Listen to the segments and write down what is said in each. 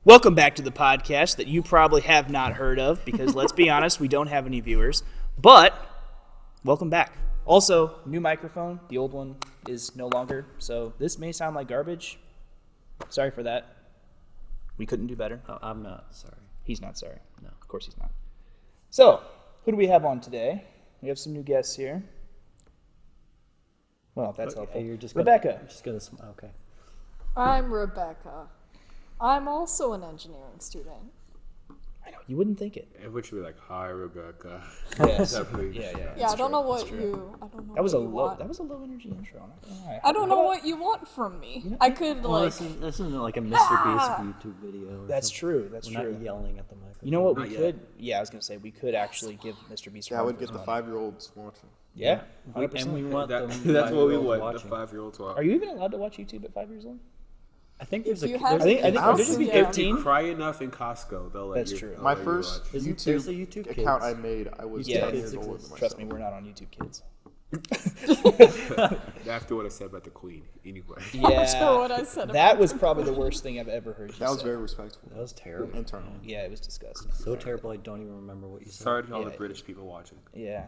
Welcome back to the podcast that you probably have not heard of because, let's be honest, we don't have any viewers. But, welcome back. Also, new microphone. The old one is no longer, so this may sound like garbage. Sorry for that. We couldn't do better. Oh, I'm not sorry. He's not sorry. No. Of course he's not. So, who do we have on today? We have some new guests here. Well, that's helpful. You're just Rebecca. Okay. I'm Rebecca. I'm also an engineering student. I know, you wouldn't think it. Which would be like, hi, Rebecca. Yes. Definitely. Yeah, I don't know what you. I don't know. That was a what you low. want. That was a low energy intro. I'm not gonna lie. I don't know what you want from me. I could Well, like. this isn't like a Mr. Beast YouTube video. That's true. That's We're true. not yelling at the microphone. You know what we Not yet. could? Yeah, I was gonna say we could actually give Mr. Beast. That would get the 5-year-olds watching. Yeah, And 100%. we want them. That's what we 5-year-olds want, watching. the 5-year-olds watch. Are you even allowed to watch YouTube at 5 years old? I think there's If a. you have- there's I think I'll there should be see, 15. If you cry enough in Costco, they'll let That's you. true. they'll My let you first watch. There's a YouTube account Kids. I made, I was Yeah, 10 kids years older than exist. myself. Trust me, we're not on YouTube Kids. After what I said about the Queen, anyway. Yeah, sure what I said that about was probably the worst thing I've ever heard. You That was say. very respectful. That was terrible. Internal. Yeah, it was disgusting. So terrible. I don't even remember what you said. Sorry to all Yeah. the British people watching. Yeah,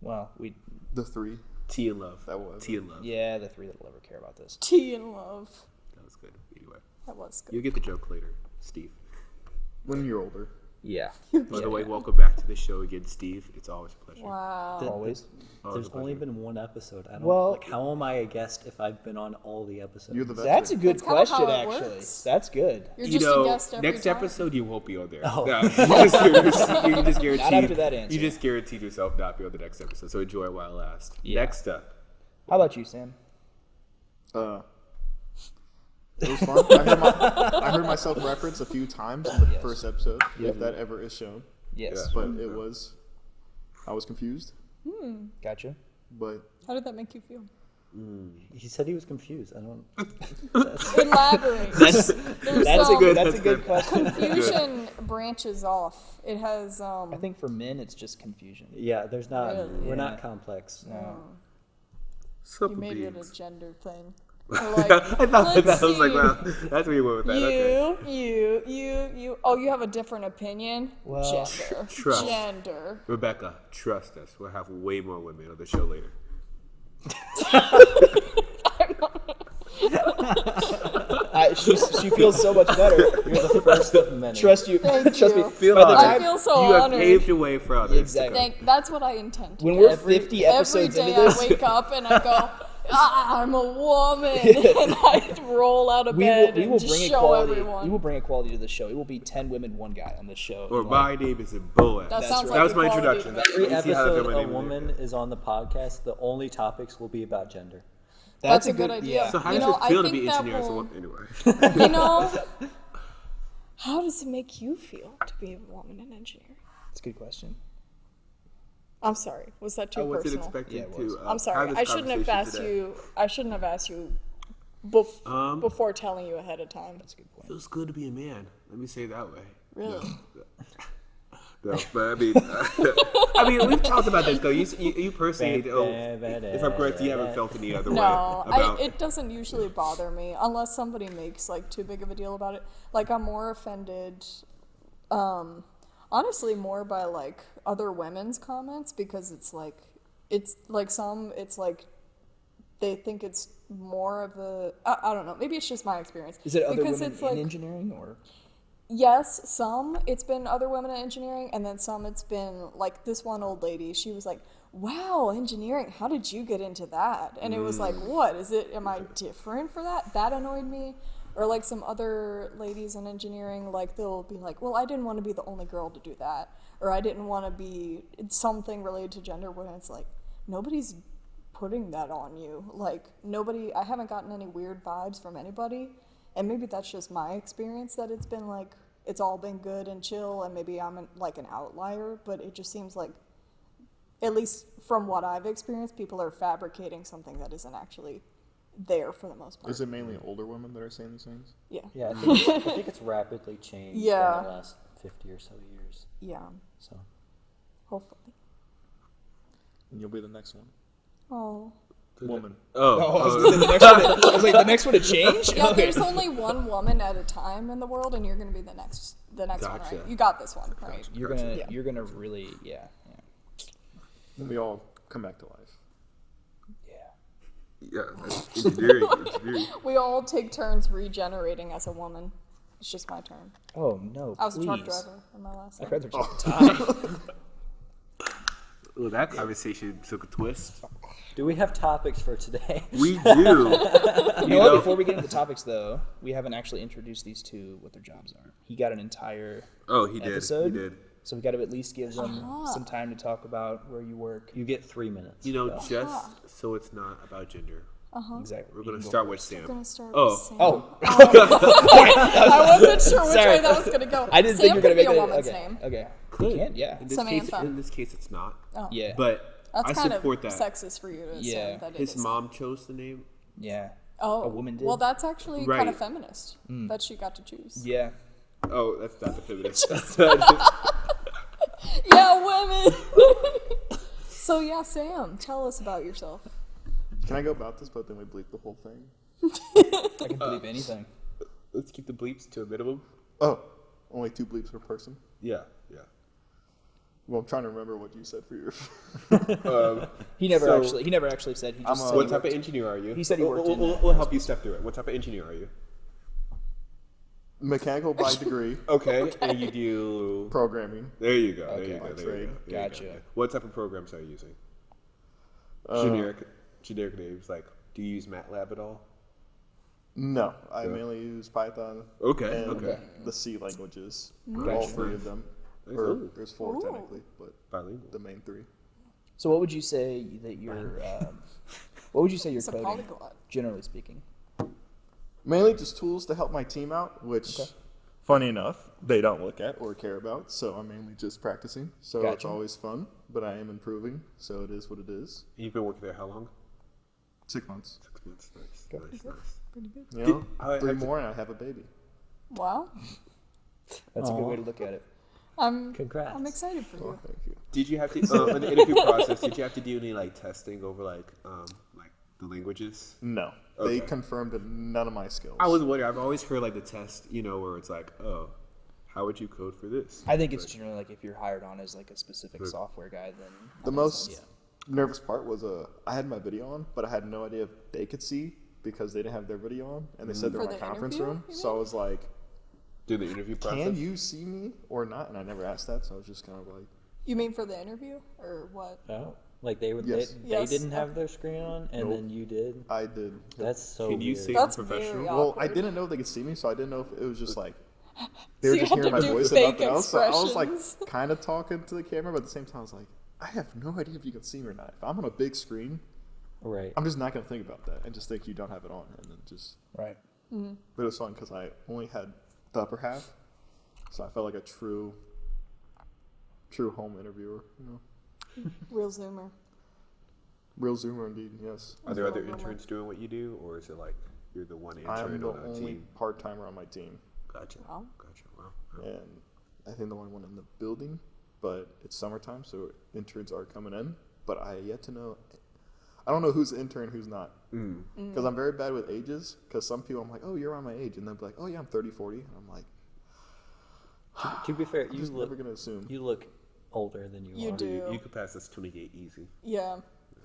well, we. The 3. Tea and love. That was. Tea and love. Yeah, the 3 that'll ever care about this. tea and love. That was good. Anyway, That was good. you'll get the joke later, Steve. When you're older. Yeah. By the way, welcome back to the show again, Steve. It's always a pleasure. Wow. Always. Always There's a only pleasure. been one episode. I don't. Well- like, how am I a guest if I've been on all the episodes? You're the best. That's a good That's kinda question, how it actually. works. That's good. You're You just know, a guest every next time. episode you won't be on there. Oh. No, you just guaranteed. Not after that answer. You just guaranteed yourself not be on the next episode. So enjoy it while it lasts. Yeah. Next up, How about you, Sam? It was fun. I heard myself reference a few times in the Yes. first episode, if that ever is shown. Yes. Yeah. But I was confused. Gotcha. But How did that make you feel? He said he was confused. I don't. Elaborate. That's There's a some good. That's a That's good good. question. confusion branches off. It has I think for men, it's just confusion. Yeah, there's not. Really? We're Yeah. not complex. No. Simple you made it beans. a gender thing. Or like, I thought let's that was like, see. wow, that's where you went with that. Okay. You. Oh, you have a different opinion? Well, Gender. trust. Gender. Rebecca, trust us. We'll have way more women on the show later. She feels so much better. You're the first of many. Trust you. Thank Trust you. me. Feel By the honored. I time- feel so You have honored. paved the way for others. Exactly. That's what I intend. When we're Every- 50 Every episodes day into I this, wake up and I go, I'm a woman, and I roll out of we bed will and just bring show equality. everyone. We will bring equality to the show. It will be 10 women, 1 guy on this show. Or And, my name is Boaz. That sounds right. That was my equality introduction. to me. Every You see how I got episode my a name in woman there? is on the podcast. The only topics will be about gender. That's a good idea. Yeah. So how You does know, it feel I to be think that engineer as a will- woman? Anyway. You know, how does it make you feel to be a woman in engineering? It's a good question. I'm sorry. Was that I too wasn't personal? expecting Yeah, it was. to. I'm have sorry. this I shouldn't have conversation asked today. you. I shouldn't have asked you before telling you ahead of time. That's a good point. Feels good to be a man. Let me say it that way. Really? No, but I mean, we've talked about this though. You personally, if I'm correct, you haven't felt any other way No, about. it doesn't usually bother me unless somebody makes like too big of a deal about it. Like I'm more offended, honestly, more by like other women's comments because it's like they think it's more of a I don't know. Maybe it's just my experience. Is it other because women it's in like engineering or? yes, some it's been other women in engineering, and then some it's been like this one old lady. She was like, "Wow, engineering! How did you get into that?" And it was like, "What is it? Am I different for that?" That annoyed me. Or like some other ladies in engineering, like they'll be like, "Well, I didn't want to be the only girl to do that," or "I didn't want to be something related to gender." When it's like nobody's putting that on you. Like nobody. I haven't gotten any weird vibes from anybody. And maybe that's just my experience that it's been like, it's all been good and chill, and maybe I'm like an outlier, but it just seems like, at least from what I've experienced, people are fabricating something that isn't actually there for the most part. is it mainly older women that are saying these things? Yeah. Yeah, I think it's rapidly changed Yeah. in the last 50 or so years. Yeah. So Hopefully. And you'll be the next one. Oh. Woman. Oh, I was gonna say the next one. I was like, the next one to change. Yeah, Okay. there's only one woman at a time in the world, and you're gonna be the next one, Gotcha. right? You got this one, right? You're gonna really, yeah. And we all come back to life. Yeah, that's engineering. We all take turns regenerating as a woman. It's just my turn. Oh no, I was a truck please. driver in my last I'd life. rather just die. Well, that conversation took a twist. Do we have topics for today? We do. You know what? Before we get into the topics, though, we haven't actually introduced these two what their jobs are. He got an entire Oh, he did. episode, He did. so we got to at least give them some time to talk about where you work. You get 3 minutes. You know, just so it's not about gender. Exactly. We're gonna start with Sam. I'm gonna start Oh. with Sam. Oh, I wasn't sure which way that was gonna go. I didn't Sam think you were gonna could be make a it. woman's Okay. name. Okay. Could. Can, yeah. In this Samantha. case, in this case, it's not. Oh. Yeah. But That's I kind support of that. sexist for you to Yeah. say that it His is. mom chose the name. Yeah. Oh, a woman did? Well, that's actually Right. kind of feminist that she got to choose. Yeah. Oh, that's not the feminist. Yeah, women. So yeah, Sam, tell us about yourself. Can I go about this, but then we bleep the whole thing? I can believe anything. Let's keep the bleeps to a minimum. Oh, only 2 bleeps per person? Yeah, yeah. Well, I'm trying to remember what you said for yours. He never So- actually said. He just I'm said What he type of worked- engineer are you? He said he worked in We'll help you step through it. What type of engineer are you? Mechanical by degree, Okay, and you do. programming. There you go. There Okay. you go. By There you trade. go. There you Gotcha. go. What type of programs are you using? Generic names like. Do you use MATLAB at all? No, I mainly use Python. Okay, And okay. the C languages. All Gotcha. 3 of them. Nice. Or Ooh. there's 4 Ooh. technically, but Bilingual. the main 3. So what would you say that you're? What would you say you're It's a coding? polyglot. Generally speaking. Mainly just tools to help my team out, which, funny enough, they don't look at or care about. So I'm mainly just practicing. So it's Gotcha. always fun, but I am improving. So it is what it is. You've been working there how long? 6 months. 6 months. Nice. Pretty good. You know, I 3 have to- more and I have a baby. Wow. That's a good Aw. way to look at it. Congrats. I'm excited for Oh, you. thank you. Did you have to in the interview process? Did you have to do any like testing over like the languages? No, Okay. they confirmed none of my skills. I was wondering. I've always heard like the test, where it's like, oh, how would you code for this? I think it's generally like if you're hired on as like a specific software guy, then The most nervous part was I had my video on, but I had no idea if they could see because they didn't have their video on, and they said they're For in a the conference interview, room. you So I was like, Do the interview process? "Can you see me or not?" And I never asked that, so I was just kind of like, You mean for the interview or what? Oh, like they would. Yes. They Yes. didn't have their screen on, and Nope. then you did. "I did." That's so. Can you weird. see That's professional? very Well, I awkward. didn't know they could see me, so I didn't know if it was just like they So were you just had hearing to my do voice and fake nothing else. So I was like expressions. kind of talking to the camera, but at the same time, I was like, I have no idea if you can see me or not. If I'm on a big screen, Right. I'm just not gonna think about that and just think you don't have it on, and then just. right. But it was fun because I only had the upper half, so I felt like a true home interviewer. Real Zoomer. Real Zoomer indeed. Yes, Are there other interns doing what you do, or is it like you're the one I'm intern the on a only team? part timer on my team, Gotcha. Wow. Gotcha. Wow. and I think the only one in the building. But it's summertime, so interns are coming in. But I yet to know. I don't know who's intern, who's not. Because I'm very bad with ages. Because some people, I'm like, oh, you're around my age. And they'll be like, oh, yeah, I'm 30, 40. And I'm like, To be fair, I'm you just look. never going to assume. You look older than you, You are. do. You could pass this 28 easy. Yeah.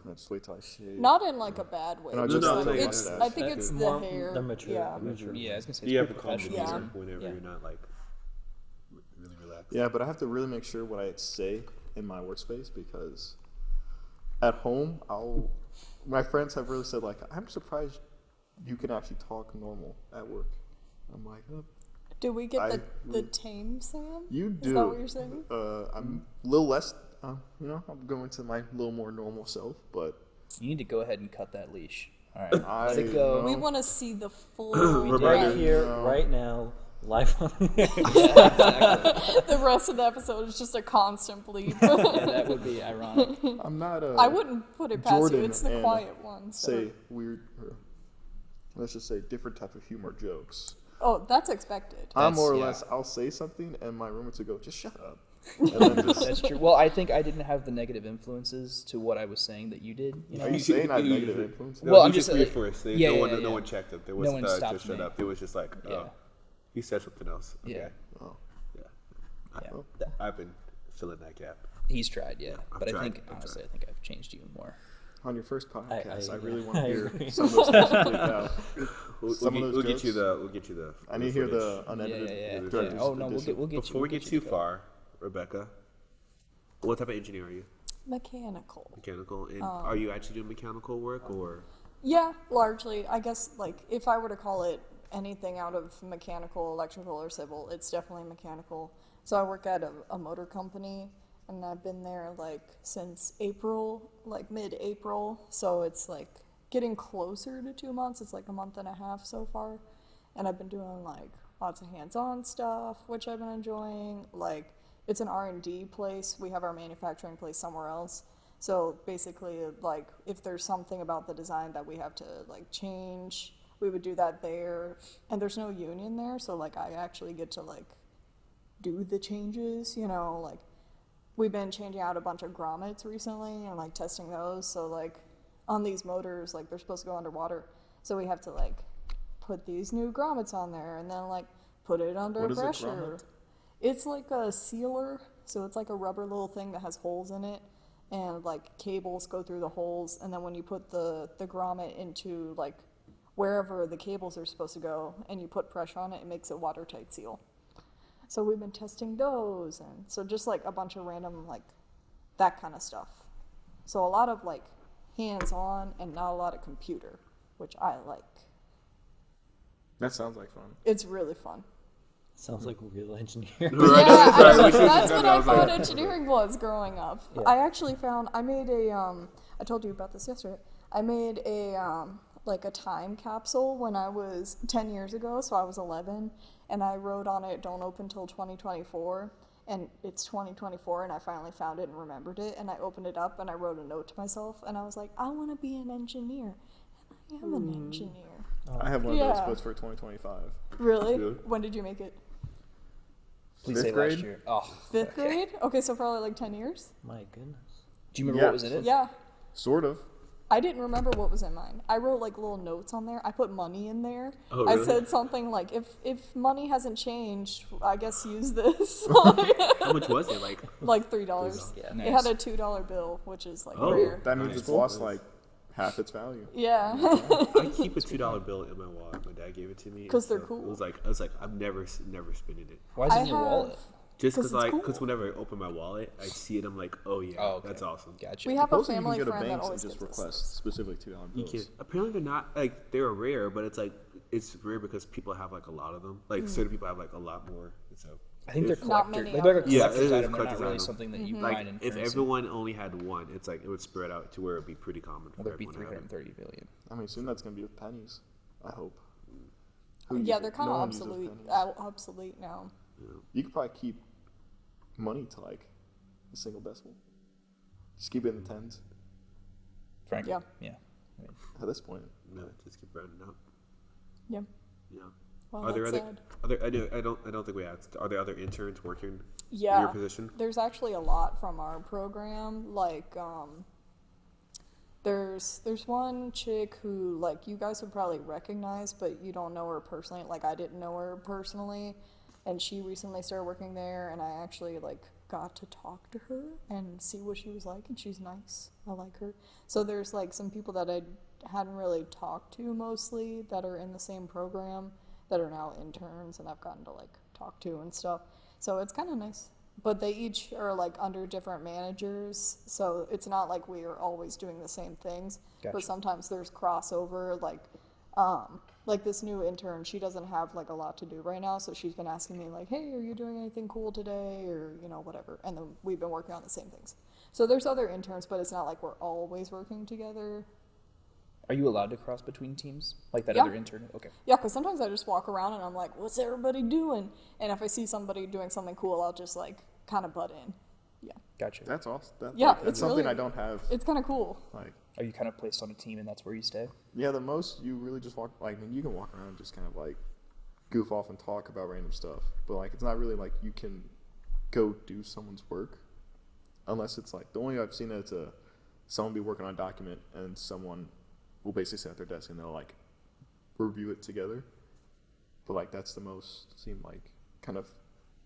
I just wait till I shave. Not in like a bad way. No, just just like, the it's, mustache. I think it's the More- hair. they're mature. Yeah. They're mature. Yeah, I was gonna say. You it's have to pretty calm the professional. Yeah. music whenever Yeah. you're not like really relaxed. Yeah, but I have to really make sure what I say in my workspace because at home, my friends have really said, like, I'm surprised you can actually talk normal at work. I'm like, oh, Do we get I- the tame Sam? you do. Is that what you're saying? I'm a little less, I'm going to my little more normal self, but You need to go ahead and cut that leash. All right. I Let it go. We want to see the full. Reminder. Right run. here, No. right now, live on the The rest of the episode is just a constant bleep. Yeah, that would be ironic. I'm not I wouldn't put it past Jordan you. It's the and quiet ones. that say are- weird, let's just say different type of humor jokes. Oh, that's expected. I'm more or yeah. less, I'll say something and my roommates will go, just shut up. and then just. That's true. Well, I think I didn't have the negative influences to what I was saying that you did. You know? Are you saying I have negative influence? No, Well, you I'm just just, reinforced. yeah, no yeah. one checked it. There No was one just stopped shut me. up. It was just like, Yeah. he said something else. Okay. Yeah. Oh. Yeah. I've been filling that gap. He's tried, yeah. But I tried, think, I've honestly, I think I've changed you more. On your first podcast, I really yeah, want to I hear agree. some of those things bleeped out. Some of those We'll get jokes. you the. I need to hear the footage. unedited. Yeah. director's Oh, no, edition. we'll get Before we you. get too far, Rebecca, what type of engineer are you? Mechanical. Mechanical, and are you actually doing mechanical work or? Yeah, largely. I guess, like, if I were to call it anything out of mechanical, electrical, or civil, it's definitely mechanical. So I work at a motor company, and I've been there, like, since April, like, mid-April. So it's, like, getting closer to 2 months. It's, like, a month and a half so far. And I've been doing, like, lots of hands-on stuff, which I've been enjoying. Like, it's an R&D place. We have our manufacturing place somewhere else. So basically, like, if there's something about the design that we have to, like, change, we would do that there. And there's no union there, so, like, I actually get to, like, do the changes, you know, like, we've been changing out a bunch of grommets recently and, like, testing those. So, like, on these motors, like, they're supposed to go underwater. So we have to, like, put these new grommets on there and then, like, put it under What is a pressure. grommet? It's like a sealer, so it's like a rubber little thing that has holes in it, and like cables go through the holes, and then when you put the grommet into like wherever the cables are supposed to go, and you put pressure on it, it makes a watertight seal. So we've been testing those, and so just like a bunch of random like that kind of stuff. So a lot of like hands-on and not a lot of computer, which I like. That sounds like fun. It's really fun. Sounds like a real engineer. Yeah, Right, we should've that's done what that. I I was thought like- engineering was growing up. Yeah. I actually found I made a I told you about this yesterday. I made a like a time capsule when I was 10 years ago, so I was 11, and I wrote on it, "Don't open till 2024." And it's 2024, and I finally found it and remembered it, and I opened it up and I wrote a note to myself, and I was like, I want to be an engineer, and I am an engineer. I have one of those Yeah. books for 2025. Really? Really? When did you make it? Please Fifth say grade? last year. Oh, Fifth grade? Okay, so probably like 10 years. My goodness. do you remember Yeah. what was in it? Yeah. Sort of. I didn't remember what was in mine. I wrote like little notes on there. I put money in there. Oh, I really? said something like, if money hasn't changed, I guess use this. How much was it? Like, Like $3. Yeah. It had a $2 bill, which is like Oh. rare. That means Nice. it's lost like half its value. Yeah. I keep a $2 bill in my wallet. My dad gave it to me. 'Cause they're So cool. I was like, I'm never spending it. Why is it I in your have- wallet? Just 'Cause because it's cool. whenever I open my wallet, I see it. I'm like, oh yeah, Oh, okay. that's awesome. Gotcha. We have a Supposedly family you can go to friend that banks and always just gives us request specific $2 You bills. can. Apparently they're not like they're rare, but it's like it's rare because people have like a lot of them. Like certain people have like a lot more. So I think they're Not collector. many They're like a of them. Yeah, collector's it is a item. They're not collector's really item. something that you Mm-hmm. find like in if currency. everyone only had one, it's like it would spread out to where it'd be pretty common for Well, there'd be everyone to have it. 330 billion. I mean, soon that's gonna be with pennies. I hope. Yeah, they're kind of No one uses obsolete. pennies. Obsolete now. You could probably keep money to like a single decimal. Just keep it in the tens. Frankly, Yeah. yeah. I mean, At this point, No, just keep rounding up. Yeah. Yeah. Well, Are there that's other? sad. I don't think we asked. Are there other interns working in Yeah. your position? There's actually a lot from our program. Like, there's one chick who like you guys would probably recognize, but you don't know her personally. Like I didn't know her personally, and she recently started working there, and I actually like got to talk to her and see what she was like, and she's nice. I like her. So there's like some people that I hadn't really talked to mostly that are in the same program that are now interns, and I've gotten to like talk to and stuff. So it's kind of nice. But they each are like under different managers, so it's not like we are always doing the same things. Gotcha. But sometimes there's crossover. Like this new intern, she doesn't have like a lot to do right now, so she's been asking me like, "Hey, are you doing anything cool today?" or you know whatever. And then we've been working on the same things. So there's other interns, but it's not like we're always working together. are you allowed to cross between teams like that Yeah. other intern? Okay. Yeah, because sometimes I just walk around and I'm like, "What's everybody doing?" And if I see somebody doing something cool, I'll just like kind of butt in. Yeah, Gotcha. that's awesome. Yeah, That's it's something really- I don't have. it's kind of cool. Like, Are you kind of placed on a team and that's where you stay? yeah, the most you really just walk. Like, I mean, you can walk around and just kind of like goof off and talk about random stuff, but like, it's not really like you can go do someone's work, unless it's like the only I've seen it's someone be working on a document and someone will basically sit at their desk and they'll like review it together. But like that's the most seem like kind of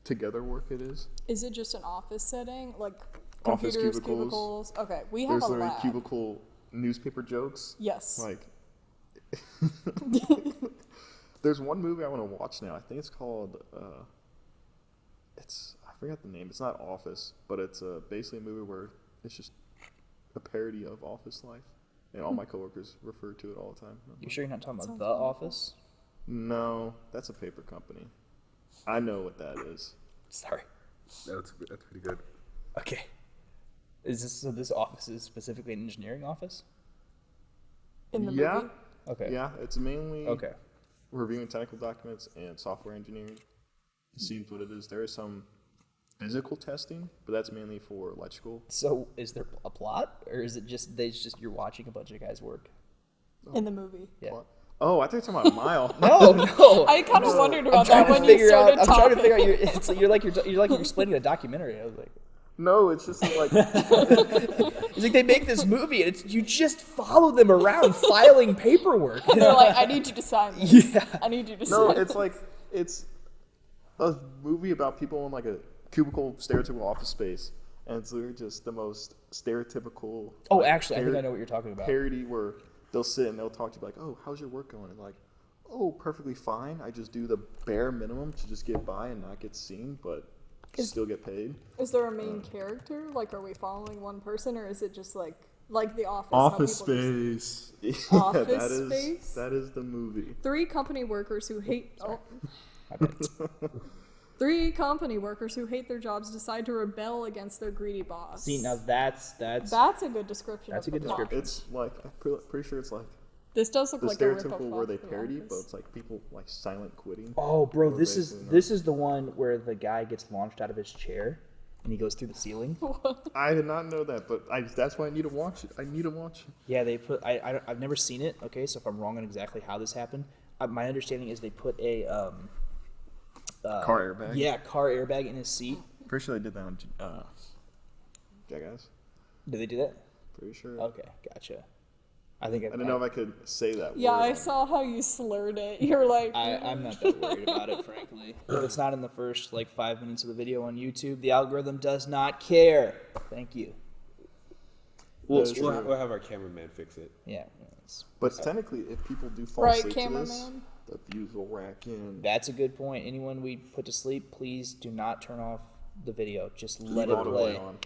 together work it is. Is it just an office setting, like Office computers, cubicles. Okay, we have There's a literally lab. cubicle newspaper jokes. Yes. Like, there's one movie I want to watch now. I think it's called. I forgot the name. It's not Office, but it's basically a movie where it's just a parody of Office life, and all my coworkers refer to it all the time. You sure you're not talking about Sounds The wonderful. Office? No, that's a paper company. I know what that is. Sorry. That's pretty good. Okay. Is this so? This office is specifically an engineering office? In the Yeah. movie? Okay. Yeah, it's mainly Okay. reviewing technical documents and software engineering. It seems what it is. There is some physical testing, but that's mainly for electrical. So, is there a plot, or is it just you're watching a bunch of guys work? In the movie. Yeah. Oh, I think you're talking about Mile. No. I kind of wondered I'm about trying that to when you figure started out. I'm talking. trying to figure out. You're like you're explaining a documentary. I was like, No, it's just like it's like they make this movie, and it's you just follow them around filing paperwork. They're like, I need you to sign this. Yeah. I need you to no, sign it's like it's a movie about people in like a cubicle, stereotypical office space, and it's literally just the most stereotypical. Oh, like, actually, I think I know what you're talking about. Parody where they'll sit and they'll talk to you like, "Oh, how's your work going?" And like, "Oh, perfectly fine. I just do the bare minimum to just get by and not get seen, but still get paid." Is there a main character? Like, are we following one person, or is it just like The Office? how Office people just- Space. Office that is, Space? That is the movie. 3 company workers who hate. Oh. 3 company workers who hate their jobs decide to rebel against their greedy boss. See, now that's That's a good description. That's of a good the plot. description. It's like I'm pretty sure it's like This does look the like a rip-off stereotypical where they of The parody, but Office. it's like people like silent quitting. Oh, bro, Or this basically is the one where the guy gets launched out of his chair and he goes through the ceiling. I did not know that, but that's why I need to watch it. I need to watch it. Yeah, they put. I've never seen it. Okay, so if I'm wrong on exactly how this happened, my understanding is they put a Car airbag. yeah, car airbag in his seat. Pretty sure they did that on Jackass. Did they do that? Pretty sure. Okay, gotcha. I think I didn't know if I could say that. Yeah, word I on- saw how you slurred it. You're like, I'm not that worried about it, frankly. If it's not in the first 5 minutes of the video on YouTube, the algorithm does not care. Thank you. We'll That's true. have our cameraman fix it. Yeah, it's- But technically, if people do fall Right, asleep to this, cameraman? the views will rack in. that's a good point. Anyone we put to sleep, please do not turn off the video. Just Leave let it all the way play. on.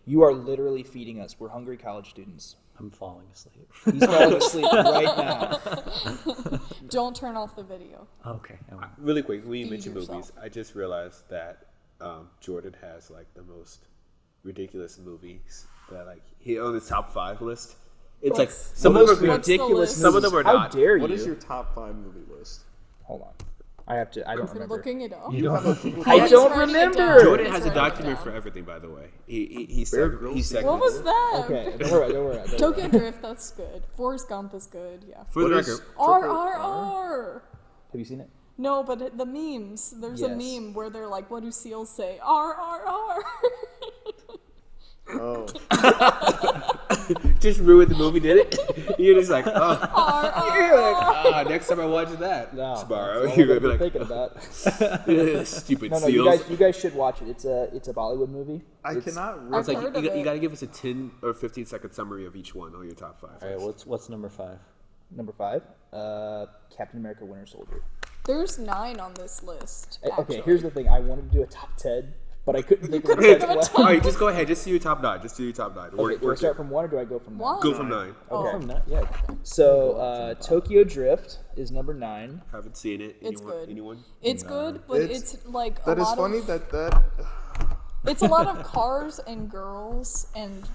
You are literally feeding us. We're hungry college students. I'm falling asleep. He's falling asleep right now. don't turn off the video. Okay. I won't. Really quick, when you Feed mentioned yourself. movies, I just realized that Jordan has the most ridiculous movies that he on his top 5 list. It's What's- some The of most them are What's the ridiculous. list? Some of them are How not. dare you? What is your top 5 movie list? Hold on. I have to. I don't You're remember. looking it up. You don't. Oh, I he's don't writing it remember. down. Jordan He's has a writing it document down. for everything, by the way. He Bear Grylls. segments. What was that? Okay, don't worry. Don't worry. Don't worry. Tokyo Drift, that's good. Forrest Gump is good, yeah. For the What is record, R. Have you seen it? No, but the memes. There's a Yes. meme where they're like, what do seals say? R. Oh, just ruined the movie, did it? You're just like, oh, R. next time I watch that tomorrow, that's all you're I've gonna been be like, thinking about. stupid No, seals. you guys should watch it. It's a Bollywood movie. I It's- cannot. I've Really, heard of you it. got to give us a 10 or 15-second summary of each one on your top 5. All right. What's number 5? Number 5, Captain America: Winter Soldier. There's 9 on this list. Okay, actually. here's the thing. I wanted to do a top 10, but I couldn't think of a couldn't top think of a 10. All right, just go ahead. Just do your top 9. Just do your top 9. Okay, do I start from 1 or do I go from 9? One. Go from 9. Okay. From that, yeah. So Tokyo Drift is number 9. Haven't seen it. It's good. Anyone? It's good, but It's- it's like that a is lot funny. of, That it's a lot of cars and girls and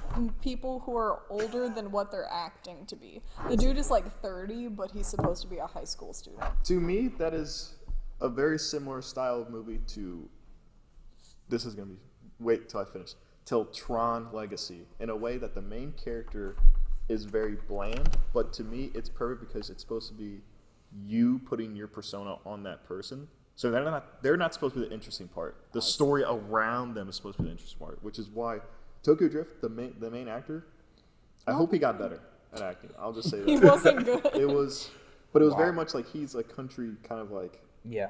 people who are older than what they're acting to be. The dude is 30, but he's supposed to be a high school student. to me, that is a very similar style of movie to. This is gonna be. Wait till I finish. Till Tron Legacy, in a way that the main character is very bland, but to me, it's perfect because it's supposed to be you putting your persona on that person, So they're not supposed to be the interesting part. The story around them is supposed to be the interesting part, which is why Tokyo Drift, the main actor, I hope he got better at acting. I'll just say that. He wasn't good. But it was very much like he's a country kind of like Yeah.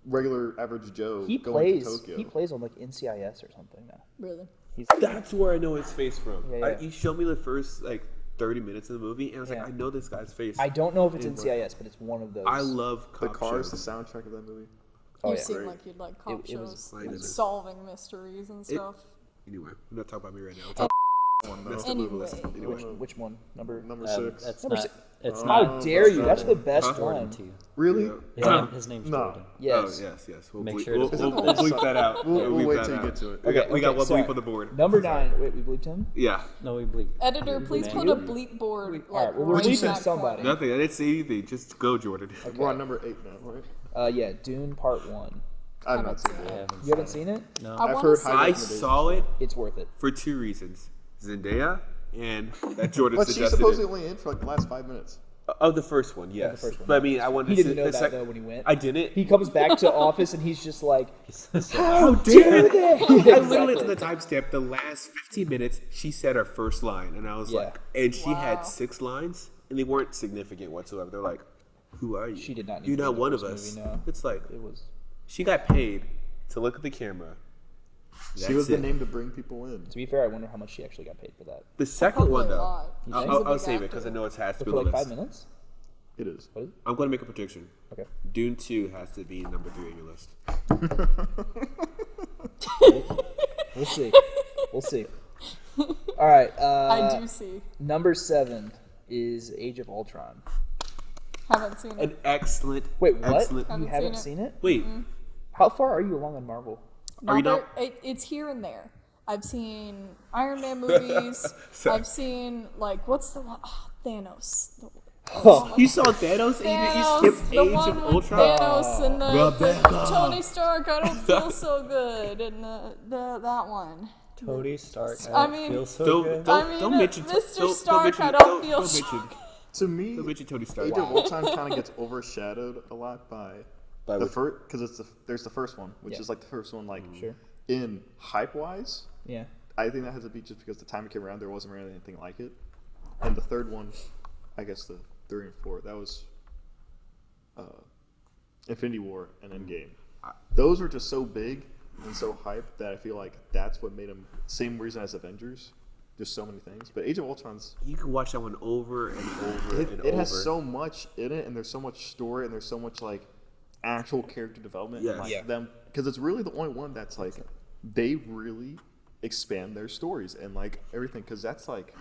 regular average Joe He going plays. to Tokyo. He plays on like NCIS or something now. Really? That's where I know his face from. Yeah. You showed me the first like 30 minutes of the movie, and I was Yeah. like, I know this guy's face. I don't know if it's NCIS, but it's one of those. I love the cop Cars, shows. the soundtrack of that movie. Oh, You yeah. seem Great. like you'd like cop It was shows, fine, isn't it? solving mysteries and stuff. Anyway, we're not talking about me right now. We're talking that's the movie list. Anyway. Anyway. Which one? Number 6. That's Number not. six. It's How not. dare you? That's the Huh? best Jordan one. to you. Really? Yeah, his name's No. Jordan. Yes. Oh, yes. We'll Make bleep, sure we'll, to- we'll, we'll bleep that out. We'll bleep wait that till you out. get to it. We got one sorry. bleep on the board. Number 9. Wait, we bleeped him? Yeah. No, we bleep. Editor, please Man. put a bleep board like Alright, well, we're right bleeping in that somebody. corner. Nothing. I didn't say anything. Just go, Jordan. We're on number 8 now, right? Yeah, Dune Part 1. I've not seen I it. haven't. You haven't seen it? No. I I've wanna heard see high it. I recommendations. saw it It's worth it. for 2 reasons. Zendaya and that Jordan But she's suggested supposedly it. only in for like the last 5 minutes. Of the first one, yes. the first one, But I mean, I wanted He to didn't know the that sec- though when he went. I didn't. He comes back to office and he's just like, How dare they? I literally, Exactly. to the timestamp, the last 15 minutes, she said her first line. And I was Yeah. like, and she Wow. had 6 lines, and they weren't significant whatsoever. They're like, who are you? She did not need You're to be not in the one of first us. movie, no. It's like, it was. she got paid to look at the camera. She was That's the it. name to bring people in. To be fair, I wonder how much she actually got paid for that. The second Probably one, a though, lot. You She's think? a I'll big save it actor. because I know it has to For be on like the 5 list. minutes? It is. What is it? I'm going to make a prediction. Okay. Dune 2 has to be number 3 on your list. We'll see. We'll see. All right. I do see. Number 7 is Age of Ultron. Haven't seen it. An excellent, Wait, what? excellent. You Haven't haven't seen seen it? Wait, How far are you along on Marvel? Are you Number- it's here and there. I've seen Iron Man movies. Sorry. I've seen like what's the one? Oh, Thanos. you saw Thanos and Thanos, you skipped the Age one of with Ultron? Thanos and Rebecca. Tony Stark. I don't feel so good, and that one. Tony Stark. I I mean- feel so Don't- good. don't- I mean, don't mention- Mr. don't Stark. mention- I don't feel don't so. mention- To me, Don't mention Tony Stark. Age of Ultron kind of gets overshadowed a lot by By the which- first, because there's the first one, which Yeah. is like the first one, like Sure. in hype wise. Yeah. I think that has to be just because the time it came around, there wasn't really anything like it. And the third one, I guess the 3 and 4, that was Infinity War and Endgame. Those were just so big and so hyped that I feel like that's what made them, same reason as Avengers, just so many things. But Age of Ultron's, You can watch that one over and over and it over. has so much in it, and there's so much story, and there's so much like actual character development. Yes. And, like, Yeah. them, because it's really the only one that's like they really expand their stories and like everything. Because that's like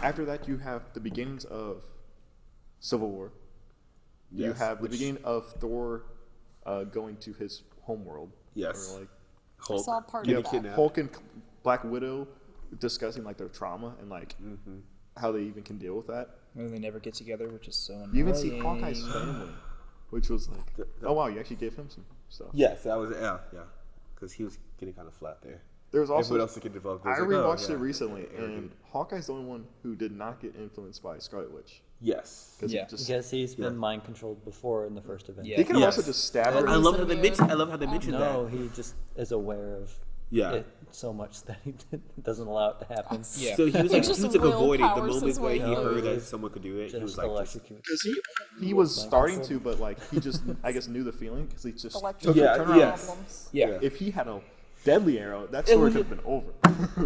after that you have the beginnings of Civil War. You Yes, have the which- beginning of Thor going to his homeworld. Yes. Or like Hulk. I saw part getting of that. kidnapped. Hulk and Black Widow discussing like their trauma and like how they even can deal with that. And they never get together, which is so annoying. You even see Hawkeye's family, which was like, oh wow, you actually gave him some stuff. Yes, that was yeah. Because he was getting kind of flat there. There was also, Everyone else that could develop. I was like, rewatched oh, it yeah. recently, Arrogant. and Hawkeye's the only one who did not get influenced by Scarlet Witch. Yes. Because Yeah. Because he's been Yeah. mind controlled before in the first event. Yeah. he could have Yes. also just stabbed her. I love how they Weird. mention. I love how they mentioned No, that. he just is aware of Yeah. it so much that he doesn't allow it to happen. Yeah. So he was like, Just he was like avoiding the willpower's moment his where way he out. heard that Just someone could do it. He was Just like, electrocute. Because he was starting to, but like he just, I guess, knew the feeling because he just Electric took Yeah, the turnaround. yes. problems. Yeah. If he had a deadly arrow, that story could have been over.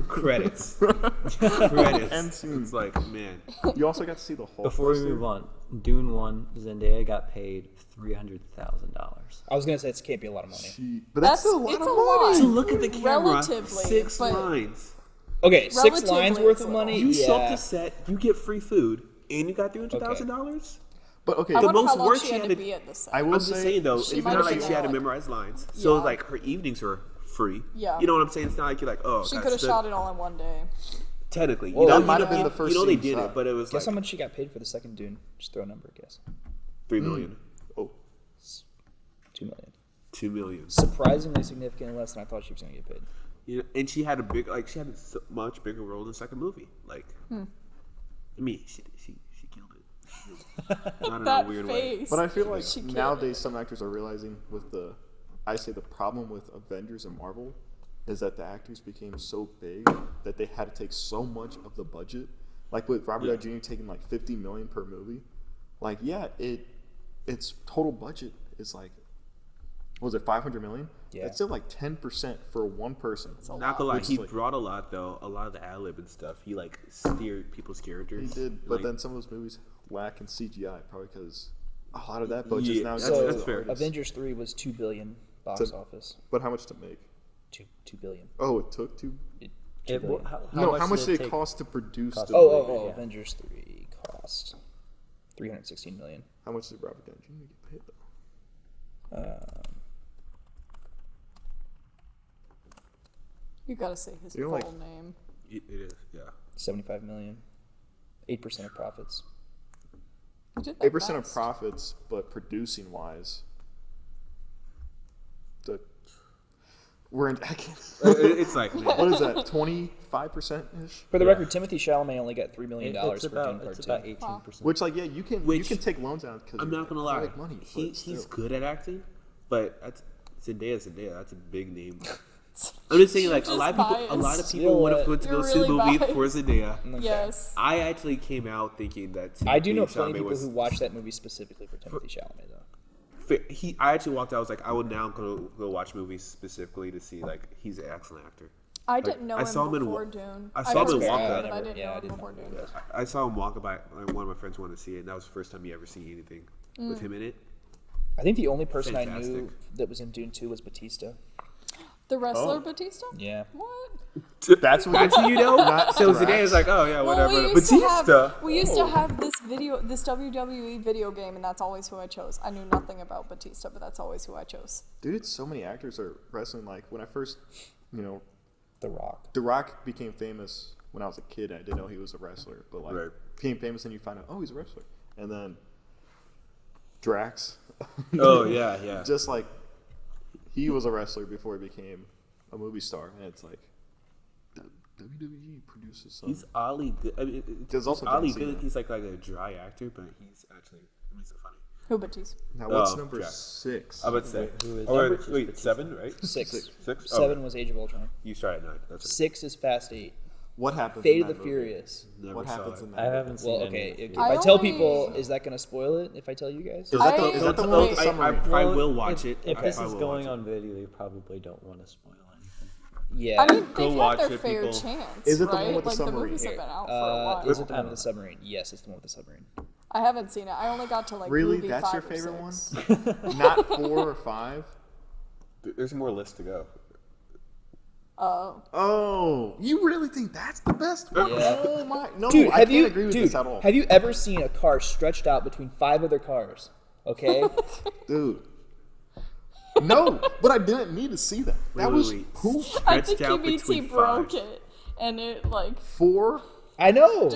credits. Credits. And soon. It's like, man. You also got to see the Hulk. Before we poster. move on, Dune 1, Zendaya got paid $300,000. I was gonna say it can't be a lot of money. But that's still a lot it's of a money. lot. To look at the camera, Relatively, 6 but- lines. Okay, 6 Relatively, lines worth it's of a money. You show up Yeah. to set, you get free food, and you got $300,000. But okay, I The wonder most how long work she she had had to to- be at the set. I will I'm just say, saying though, She it's might not have like been she had to like- memorize lines. So Yeah. like her evenings are free. Yeah. You know what I'm saying? It's not like you're like, oh, She God, could have stood- shot it all in one day. Technically, Well, you know, that might have been the first You know they scene did shot. it, but it was Guess how like much she got paid for the second Dune? Just throw a number, guess. $3 million, oh, 2 million. $2 million. Surprisingly significantly less than I thought she was gonna get paid. You know, and she had she had a much bigger role in the second movie. Like, I mean, she killed it. Not in That a weird way. face. But I feel like She can't. nowadays some actors are realizing with the problem with Avengers and Marvel is that the actors became so big that they had to take so much of the budget. Like with Robert Downey Jr. taking like $50 million per movie. Like its total budget is like, what was it, $500 million? Yeah. That's still like 10% for one person. Not gonna lie, Which he is like- brought a lot though. A lot of the ad lib and stuff. He like steered people's characters. He did, but Like, then some of those movies lack in CGI probably because a lot of that budget Yeah, now that's- goes to that's the fair. artists. Avengers 3 was $2 billion box office. But how much to make? $2 billion. Oh, it took two. It, billion. how much did it take? cost to produce Cost the to- movie? Yeah. Avengers 3 cost $316 million. How much did Robert Downey Jr. get paid though? You gotta say his You're full like- name. it is, yeah. $75 million. 8% of profits. You did that 8% of fast. profits, but producing wise, we're in. I can't, It's like, man, what is that? 25% ish. For the record, Timothy Chalamet only got $3 million It's for Dune about Part 2. 18%. Which, like, yeah, you can take loans out because I'm not gonna lie. Like money, but He's still. good at acting, but that's Zendaya. That's a big name. I'm just saying, like a Just lot of people Still, would have went to you're go see the really movie biased. for Zendaya. Yes. I actually came out thinking that I do know Timothée plenty of Chalamet people was who watched that movie specifically for Timothy Chalamet, though. I actually walked out. I was like, I would now go watch movies specifically to see like he's an excellent actor. I didn't know I him saw him in before Wa- Dune. I saw him in heard Wonka. of it, I but I never- didn't yeah, know I him didn't before know Dune. I saw him walk by. Like, one of my friends wanted to see it, and that was the first time he ever seen anything with him in it. I think the only person I knew Fantastic. that was in Dune 2 was Batista. The wrestler Oh. Batista? Yeah. What? That's what That's who you know. Not So Drax. Zendaya's like, oh yeah, whatever. Well, we used Batista. to have this WWE video game, and that's always who I chose. I knew nothing about Batista, but that's always who I chose. Dude, so many actors are wrestling. Like when I first, The Rock. The Rock became famous when I was a kid. I didn't know he was a wrestler, but like Right. became famous, and you find out, oh, he's a wrestler. And then Drax, Oh yeah, yeah. just like he was a wrestler before he became a movie star, and it's like WWE produces some. He's oddly good. I mean, There's he's also oddly John good. Cena. He's like a dry actor, but he's actually so funny. Who Batista? Now what's Oh, number Jack. 6? I would say. Who is Or, that? wait, 7, right? Six. 6. 7 was Age of Ultron. You started 9. That's it. 6 is Fast 8. What happens? Fate in of the that movie? Furious. Never What saw happens it. in that? I movie? haven't seen Well, any okay. of the If I I tell only- people, is that going to spoil it if I tell you guys? Is that the, I- is that the Wait. one with the I submarine? probably will watch it. If I this probably is will going watch on video, you probably don't want to spoil anything. Yeah. I mean, Go they've watch had their it, fair people. chance. Is it the right? one with the like, submarine? The movies have been out for a while. Is it the one with the submarine? Yes, it's the one with the submarine. I haven't seen it. I only got to like Really? movie That's 5 your or favorite 6. one? Not 4 or 5? There's more lists to go. Oh. Oh, you really think that's the best one? Yeah. Oh my! No, Dude, I have can't you, agree with dude, this at all. have you ever seen a car stretched out between 5 other cars? Okay? Dude. No, but I didn't need to see that. That was who? I Stretched think he out means he between broke 5. it. And it like 4? I know.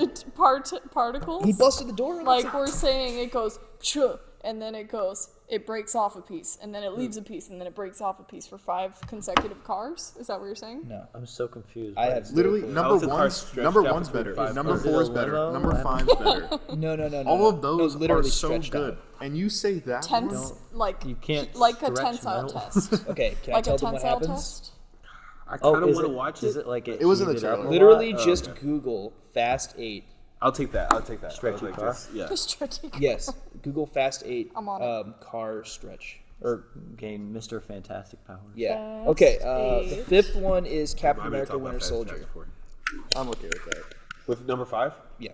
particles. He busted the door. Like we're saying it goes chug, and then it breaks off a piece, and then it leaves a piece, and then it breaks off a piece for 5 consecutive cars. Is that what you're saying? No. I'm so confused. I by have this. Literally, How number is the car one's stretched number out one's between better. 5 Number cars? 4 is Is it a better. limo? Number I don't 5's better. No. All of No, those literally are so stretched good. out. And you say that Tense, like You can't like a stretch tensile metal. test. Okay, can Like I a tell them what tensile happens? test. I Oh, kind of is want to it, watch does it. it like It was in the heated up trailer. a Literally lot? just okay. Google Fast 8. I'll take that. Stretchy I'll take car? this. Yeah. Stretching. Yes, Google Fast 8 I'm on it. car stretch. Or gain Mr. Fantastic powers. Yeah. Fast Okay, the 8. 5th one is Captain I'm gonna America talk about Winter Fast Soldier. Fast before. I'm okay with that. With number 5, Yeah.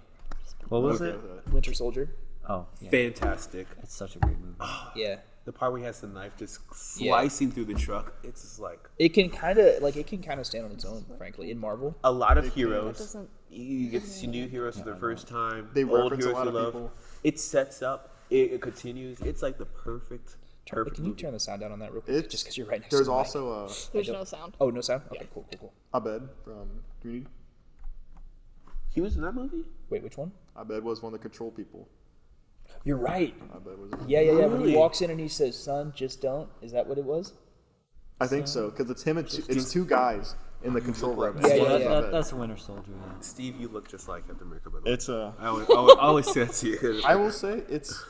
What was Okay it? with that. Winter Soldier. Oh, yeah. fantastic. It's such a great movie. Yeah. The part where he has the knife just slicing through the truck. It's just like It can kind of stand on its own, frankly, in Marvel. a lot of That heroes. doesn't. You get to see new heroes for the first time. They old reference a heroes lot you of love. people. It sets up. It continues. It's like the perfect Can you movie. turn the sound down on that real quick? It's, Just because you're right next there's to the mic. also There's no sound. Oh, no sound? Okay, cool. Abed from Community. He was in that movie. Wait, which one? Abed was one of the control people. You're right. Abed was. Yeah. When Really? he walks in and he says, "Son, just don't." Is that what it was? I think so because it's him and it's 2 guys, in the control room. Yeah, It's yeah, one of yeah. the- That's a Winter Soldier. Yeah. Steve, you look just like Captain America. By the way. It's I always say that to you. I will say it's.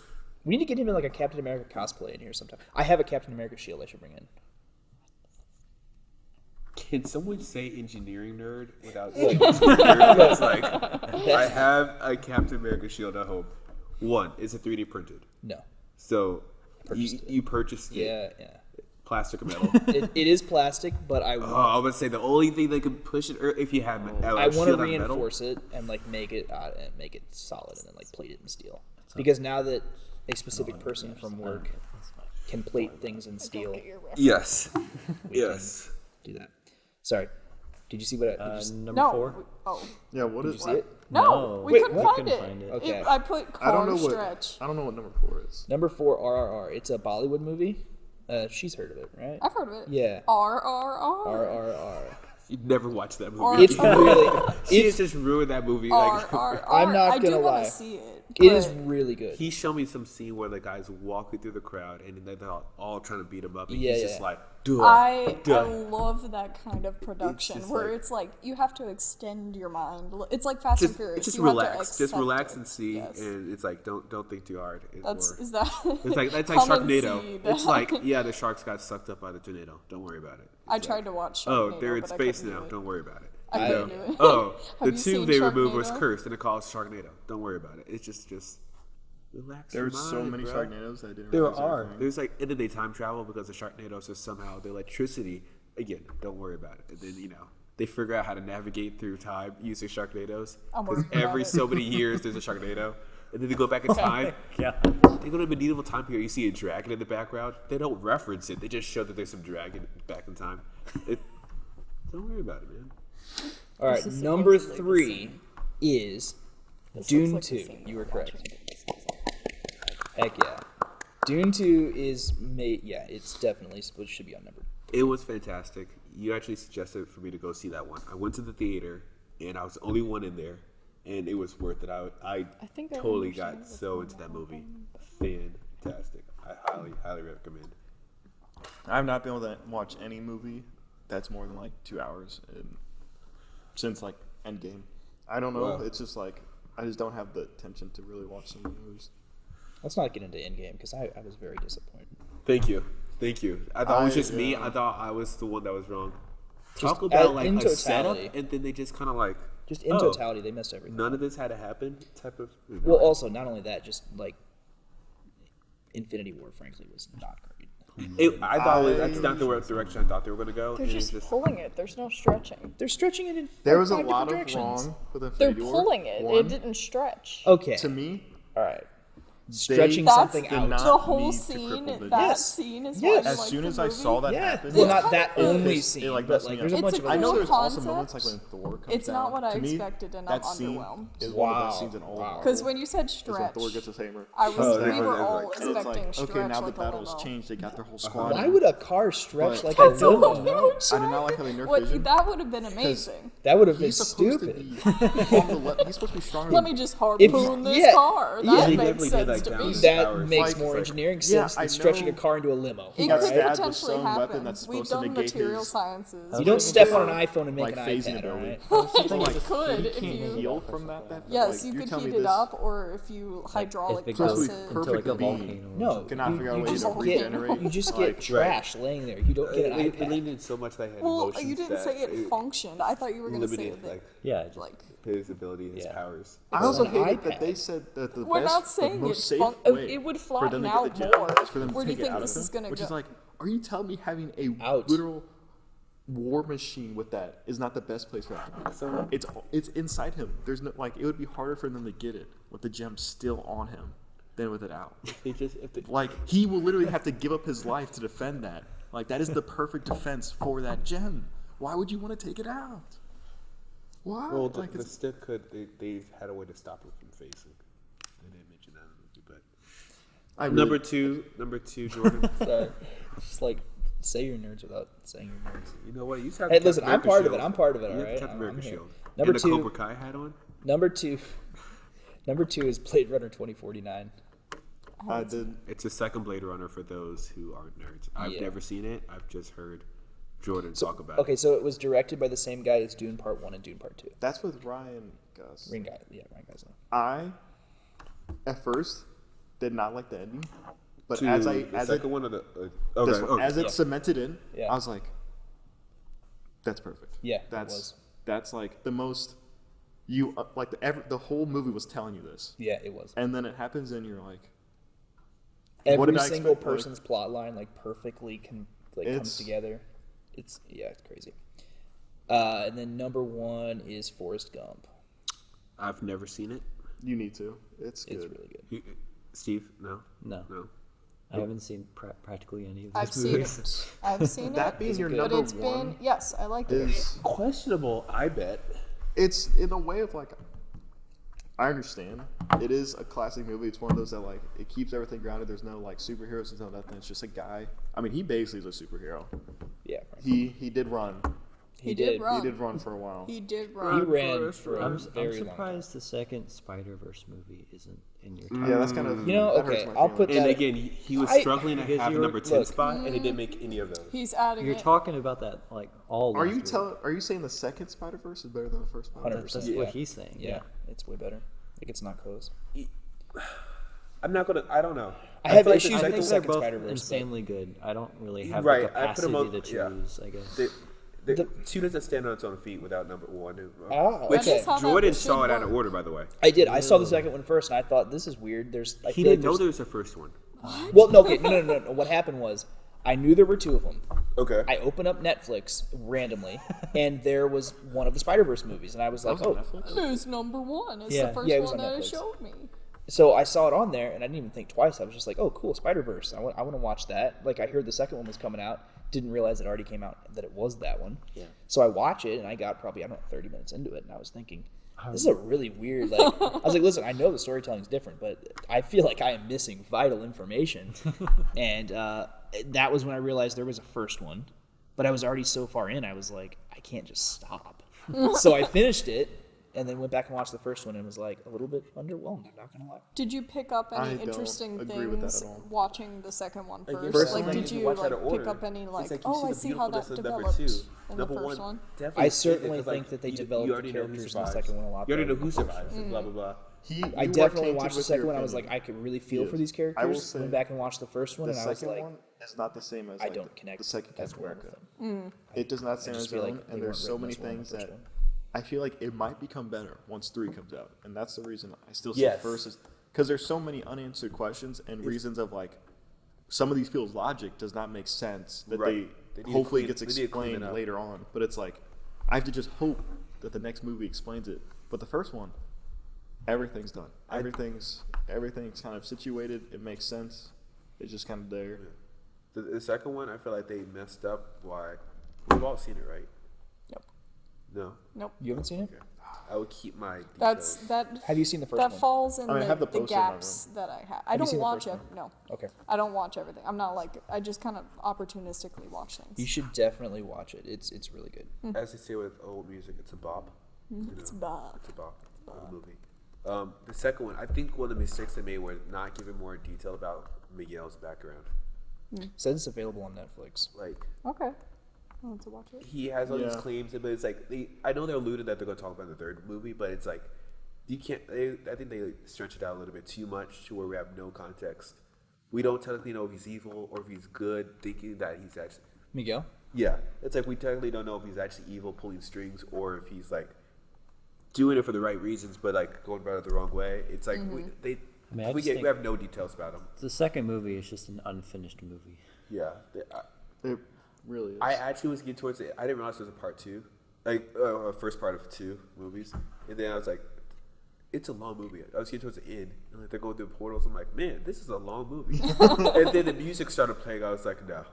We need to get him in like a Captain America cosplay in here sometime. I have a Captain America shield I should bring in. Can someone say engineering nerd without saying nerd? It's like, I have a Captain America shield at home. One, is it 3D printed? No. So Purchased it. you purchased it. Yeah. Plastic or metal? It is plastic, but I Oh, I would say the only thing that could push it, or if you have I want to metal, reinforce it and like make it solid and then like plate it in steel. Because now that a specific person from work can plate things in steel, yes, we yes. can do that. Sorry, did you see what? Number No. 4. Oh. Yeah, what Did is you see it? No, we Wait, couldn't what? find, Couldn't it. find it. Okay. I put I don't car know what. stretch. I don't know what number 4 is. Number 4, RRR. It's a Bollywood movie. She's heard of it, right? I've heard of it. Yeah. RRR. RRR. You'd never watch that movie. Or- It's really. She It's. just ruined that movie. Like, RRR. I'm not I gonna do lie. want to see it. It is but really good. he showed me some scene where the guy's walking through the crowd and they're all trying to beat him up. And Yeah, he's yeah. just like, duh. I Duh. love that kind of production just where like- it's like you have to extend your mind. It's like Fast and Just, Furious. just you have to relax. Just accept relax it. and see. Yes. And it's like, don't think too hard. Is that? It's like Come and Sharknado. see It's that. like, yeah, the sharks got sucked up by the tornado. Don't worry about it. I It's tried like, to watch. Oh, Sharknado, they're in but I space couldn't now. do it. Don't worry about it. I You couldn't know? do it. Oh, Have the you tomb seen they removed was Sharknado? cursed, and it called Sharknado. Don't worry about it. It's just relax. your There's so mind, many bro. Sharknadoes that I didn't There realize are. were a thing. There's like, and then they time travel because the Sharknadoes is somehow the electricity. Again, don't worry about it. And then they figure out how to navigate through time using Sharknadoes. I'm Because working on every it. so many years there's a Sharknado, and then they go back in time. Yeah. They go to medieval time period. You see a dragon in the background. They don't reference it. They just show that there's some dragon back in time. Don't worry about it, man. All right, This is number literally the 3 is This Dune looks 2. like the scene You were we're correct. watching. Heck yeah. Dune 2 is made. Yeah, it's definitely should be on number. It was fantastic. You actually suggested for me to go see that one. I went to the theater, and I was the only one in there, and it was worth it. I think I totally understand got what's so into that movie. Fantastic. I highly recommend. I've not been able to watch any movie that's more than like 2 hours since like Endgame. I don't know. Wow. It's just like I just don't have the attention to really watch some movies. Let's not get into Endgame because I was very disappointed. Thank you. I thought it was just me. yeah. I thought I was the one that was wrong. Just Talk about like in a setup, totality. and then they just kind of like Just in oh, totality, they messed everything. None of this had to happen. Type of. Well, also not only that, just like Infinity War, frankly, was not great. I thought that's not the direction I thought they were going to go. They're and it's just pulling it. There's no stretching. They're stretching it in There was a 5 lot different of directions. wrong with They're Infinity War. pulling it. One, It didn't stretch. Okay, to me, all right. Stretching That's something did out. not the whole need to scene. cripple the That Yes. scene is Yes. why I as like soon the as I movie. saw that Yeah, happen, well, not It's that kind of only good. scene, it like but messed like me there's a up. bunch It's of a I know cool there's also moments like concept. when Thor comes It's not down. what I To me, expected, and that I'm scene underwhelmed. is one of the best Wow. scenes in all of Wow. Marvel. Because when you said Is when stretch, Thor gets his hammer. I was Oh, we were that's all right. And it's expecting like, stretch okay, now the like a battle's limo. changed. They got their whole squad. Why would a car stretch But- like a That's a limo? limo I did not like how they nerfed What, Vision. that would have been amazing. That would have been He's supposed stupid. to be on the he's supposed to be stronger. Let than me just If- harpoon this yeah, car. That yeah. He makes definitely did, sense like, to down me. his That powers. makes Like, more like, engineering yeah, sense I than stretching a know- car into a limo. It got could stabbed with potentially some weapon happen. that's We've supposed to done negate material his- sciences. You don't We step do- on an iPhone and make like an phasing iPad, all ability. right? Something You like could he if can't you- heal from that. Yes, like, you you're could telling heat me it this up, or if you hydraulic if it press goes it. into like perfect a being. volcano. or No, something. Cannot figure out a way just to get, regenerate. you just Like, get trash laying there. You don't get an They iPad. leaned in so much that had Well, emotions you didn't that say it functioned. I thought you were going to say limited that. like Yeah, just, Like, his ability, his Yeah. powers. I also an hated iPad. that they said that the we're best, not the saying most it. safe way It would for them flatten to out get the gem more. is for them to Where do take you it think out this of is him, going to which go? is like, are you telling me having a Out. literal war machine with that is not the best place for that to be? So It's inside him. There's no like it would be harder for them to get it with the gem still on him than with it out. if they, Like he will literally have to give up his life to defend that. Like that is the perfect defense for that gem. Why would you want to take it out? Why? well, like the it's, stick they had a way to stop it from facing. They didn't mention that in the movie, but I really, number two, Jordan. So, just like say your nerds without saying your nerds. You know what? You just have Hey, the listen, Captain I'm America part of shield. it. I'm part of it. You All have right. the Captain I'm America here. shield. Number and two. the Cobra Kai hat on. Number two is Blade Runner 2049. I did. It's the second Blade Runner for those who aren't nerds. I've Yeah. never seen it. I've just heard Jordan talk about. Okay, so it was directed by the same guy as Dune Part 1 and Dune Part 2. That's with Ryan Gosling. Ryan Gosling. I, at first, did not like the ending, but To as the it second one or the this one, as it Yeah. cemented in, Yeah. I was like, "That's perfect." Yeah, it that's was. that's like the most like the whole movie was telling you this, Yeah, it was. and then it happens, and you're like, Every did I single expect? Like, person's plot line like perfectly comes It's- together. It's crazy. And then number 1 is Forrest Gump. I've never seen it. you need to. It's good. It's really good. Steve, no, No, no. I haven't seen practically any of these I've seen movies. it. I've seen That it. being your but number it's one been yes, I like it. is Questionable, I bet. it's in a way of like, I understand. It is a classic movie. It's one of those that like it keeps everything grounded. There's no like superheroes. There's no nothing. It's just a guy. I mean, he basically is a superhero. Yeah. He did run. He did run. He did run for a while. He did He run. ran for a I'm very long time. surprised the second Spider-Verse movie isn't in your top. Yeah, that's kind of You know, that hurts okay, my I'll put feelings. And that- again, he was I- struggling to because have a you were- number 10 look. spot, and he didn't make any of those. He's adding You're it. talking about that like all. Are last you week. Are you saying the second Spider Verse is better than the first Spider Verse? 100%. That's what he's saying. Yeah, it's way better. Like it's not close. I'm not gonna. I don't know. I have feel like issues the I with think the they're second both Spider-Verse, but- insanely good. I don't really have Right, the I put 'em capacity on- to yeah. choose. I guess. The two doesn't stand on its own feet without number 1. Ah, Which okay. That is how that Jordan should saw it out of work. order, by the way. I did. I saw the second one first, and I thought this is weird. I He feel didn't know like there was a first one. Well, no, okay, no. What happened was, I knew there were 2 of them. Okay. I opened up Netflix randomly, and there was one of the Spider-Verse movies, and I was like, That was on oh. Netflix? There's number one. It's Yeah. the first Yeah, it was one on that it Netflix. showed me. So I saw it on there, and I didn't even think twice. I was just like, oh, cool, Spider-Verse. I want to watch that. Like, I heard the second one was coming out. Didn't realize it already came out, that it was that one. Yeah. So I watch it, and I got probably, 30 minutes into it, and I was thinking, this is a really weird, like, I was like, listen, I know the storytelling's different, but I feel like I am missing vital information. And that was when I realized there was a first one, but I was already so far in, I was like, I can't just stop. So I finished it, and then went back and watched the first one and was like a little bit underwhelmed, I'm not gonna lie. Did you pick up I any don't interesting agree with that things at all. watching the second one first? first Like, one, did you you watch like out of pick order. up any like, It's like you oh, see I the see how that beautifulness of number developed two. in Number the first one, one? definitely I fit certainly because, think that they you developed the already know who characters in the survives. second one a lot You already know better who than the survives. and Blah blah blah. I you are definitely tainted watched the with second your one. I was like, opinion. I could really feel Yes. for these I will characters. say Went back and watched the first one, The and I was second like, one is not the same as I like, don't connect the second as Captain well America. with them. It does not stand just on its feel own, like they and there's weren't so written many as well in the things first that one. I feel like it might become better once 3 comes out, and that's the reason I still say Yes. first is because there's so many unanswered questions and reasons of like some of these people's logic does not make sense that Right. They they need to hopefully clean- gets they need to clean it explained up. later on, but it's like I have to just hope that the next movie explains it. But the first one, everything's done. Everything's kind of situated. It makes sense. It's just kind of there. The second one, I feel like they messed up. Why? We've all seen it, right? Yep. No. Nope. You haven't seen it? I would keep my details. That's that. Have you seen the first That one? falls in I mean, I have the the poster in my gaps that I have. I you don't seen the watch first it. one? No. Okay. I don't watch everything. I'm not like I just kind of opportunistically watch things. You should definitely watch it. It's really good. As they say with old music, it's a bop. You know, It's bop. It's a bop. Of a movie. The second one, I think one of the mistakes they made was not giving more detail about Miguel's background. Says it's available on Netflix. Like Okay. I want to watch it. he has all these Yeah. claims, but it's like I know they alluded that they're going to talk about in the third movie, but it's like you can't. I think they stretch it out a little bit too much to where we have no context. We don't technically know if he's evil or if he's good, thinking that he's actually. Miguel? Yeah, it's like we technically don't know if he's actually evil, pulling strings, or if he's like doing it for the right reasons, but like going about it the wrong way. It's like I mean, I we just we have no details about him. The second movie is just an unfinished movie. Yeah, It really is. I actually was getting towards it. I didn't realize there was a part 2, like first part of 2 movies, and then I was like, it's a long movie. I was getting towards the end, and like they're going through portals. I'm like, man, this is a long movie. And then the music started playing. I was like, no.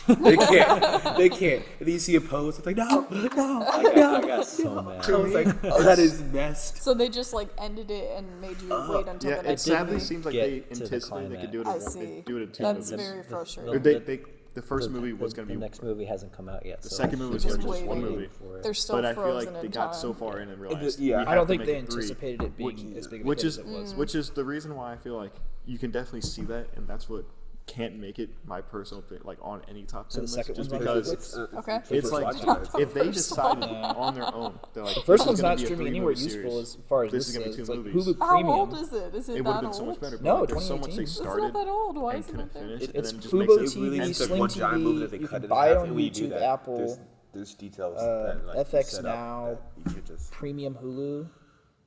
They can't. They can't. And then you see a pose. It's like, no. I got so mad. I was like, oh, that is messed. So they just like ended it and made you wait until yeah, the it next sadly movie. seems like get they to the anticipated they could do it. I In one, see. they do it in 2 That's movies. very Or frustrating. the first movie was the going to be next movie hasn't come out yet. the so second movie was Just going to be just one waiting. movie. for it. They're still But I feel frozen like they in got time. so far in and realized. yeah. we I have don't to think make they it 3, anticipated it being as big of a which hit is as it was. which is the reason why I feel like you can definitely see that, and that's what can't make it my personal pick, like on any top 10 So the list, second just one's on because Netflix? Okay. it's like if they decide on their own, they're like, First this one's is gonna not be a streaming 3-movie anywhere series. useful as far as This this is gonna be is. 2 Like movies. Hulu How Premium. old is it? Is it It would that have been old? so much better. No, but there's so much 2018. they It's It's not started that old. Why and isn't couldn't it there? finish. It's and then just Fubo makes it TV, It's like Sling one giant movie that TV. they You cut can in buy half, on and when you do YouTube, that, Apple, there's details that like FX set Now, up that you could just. Premium Hulu,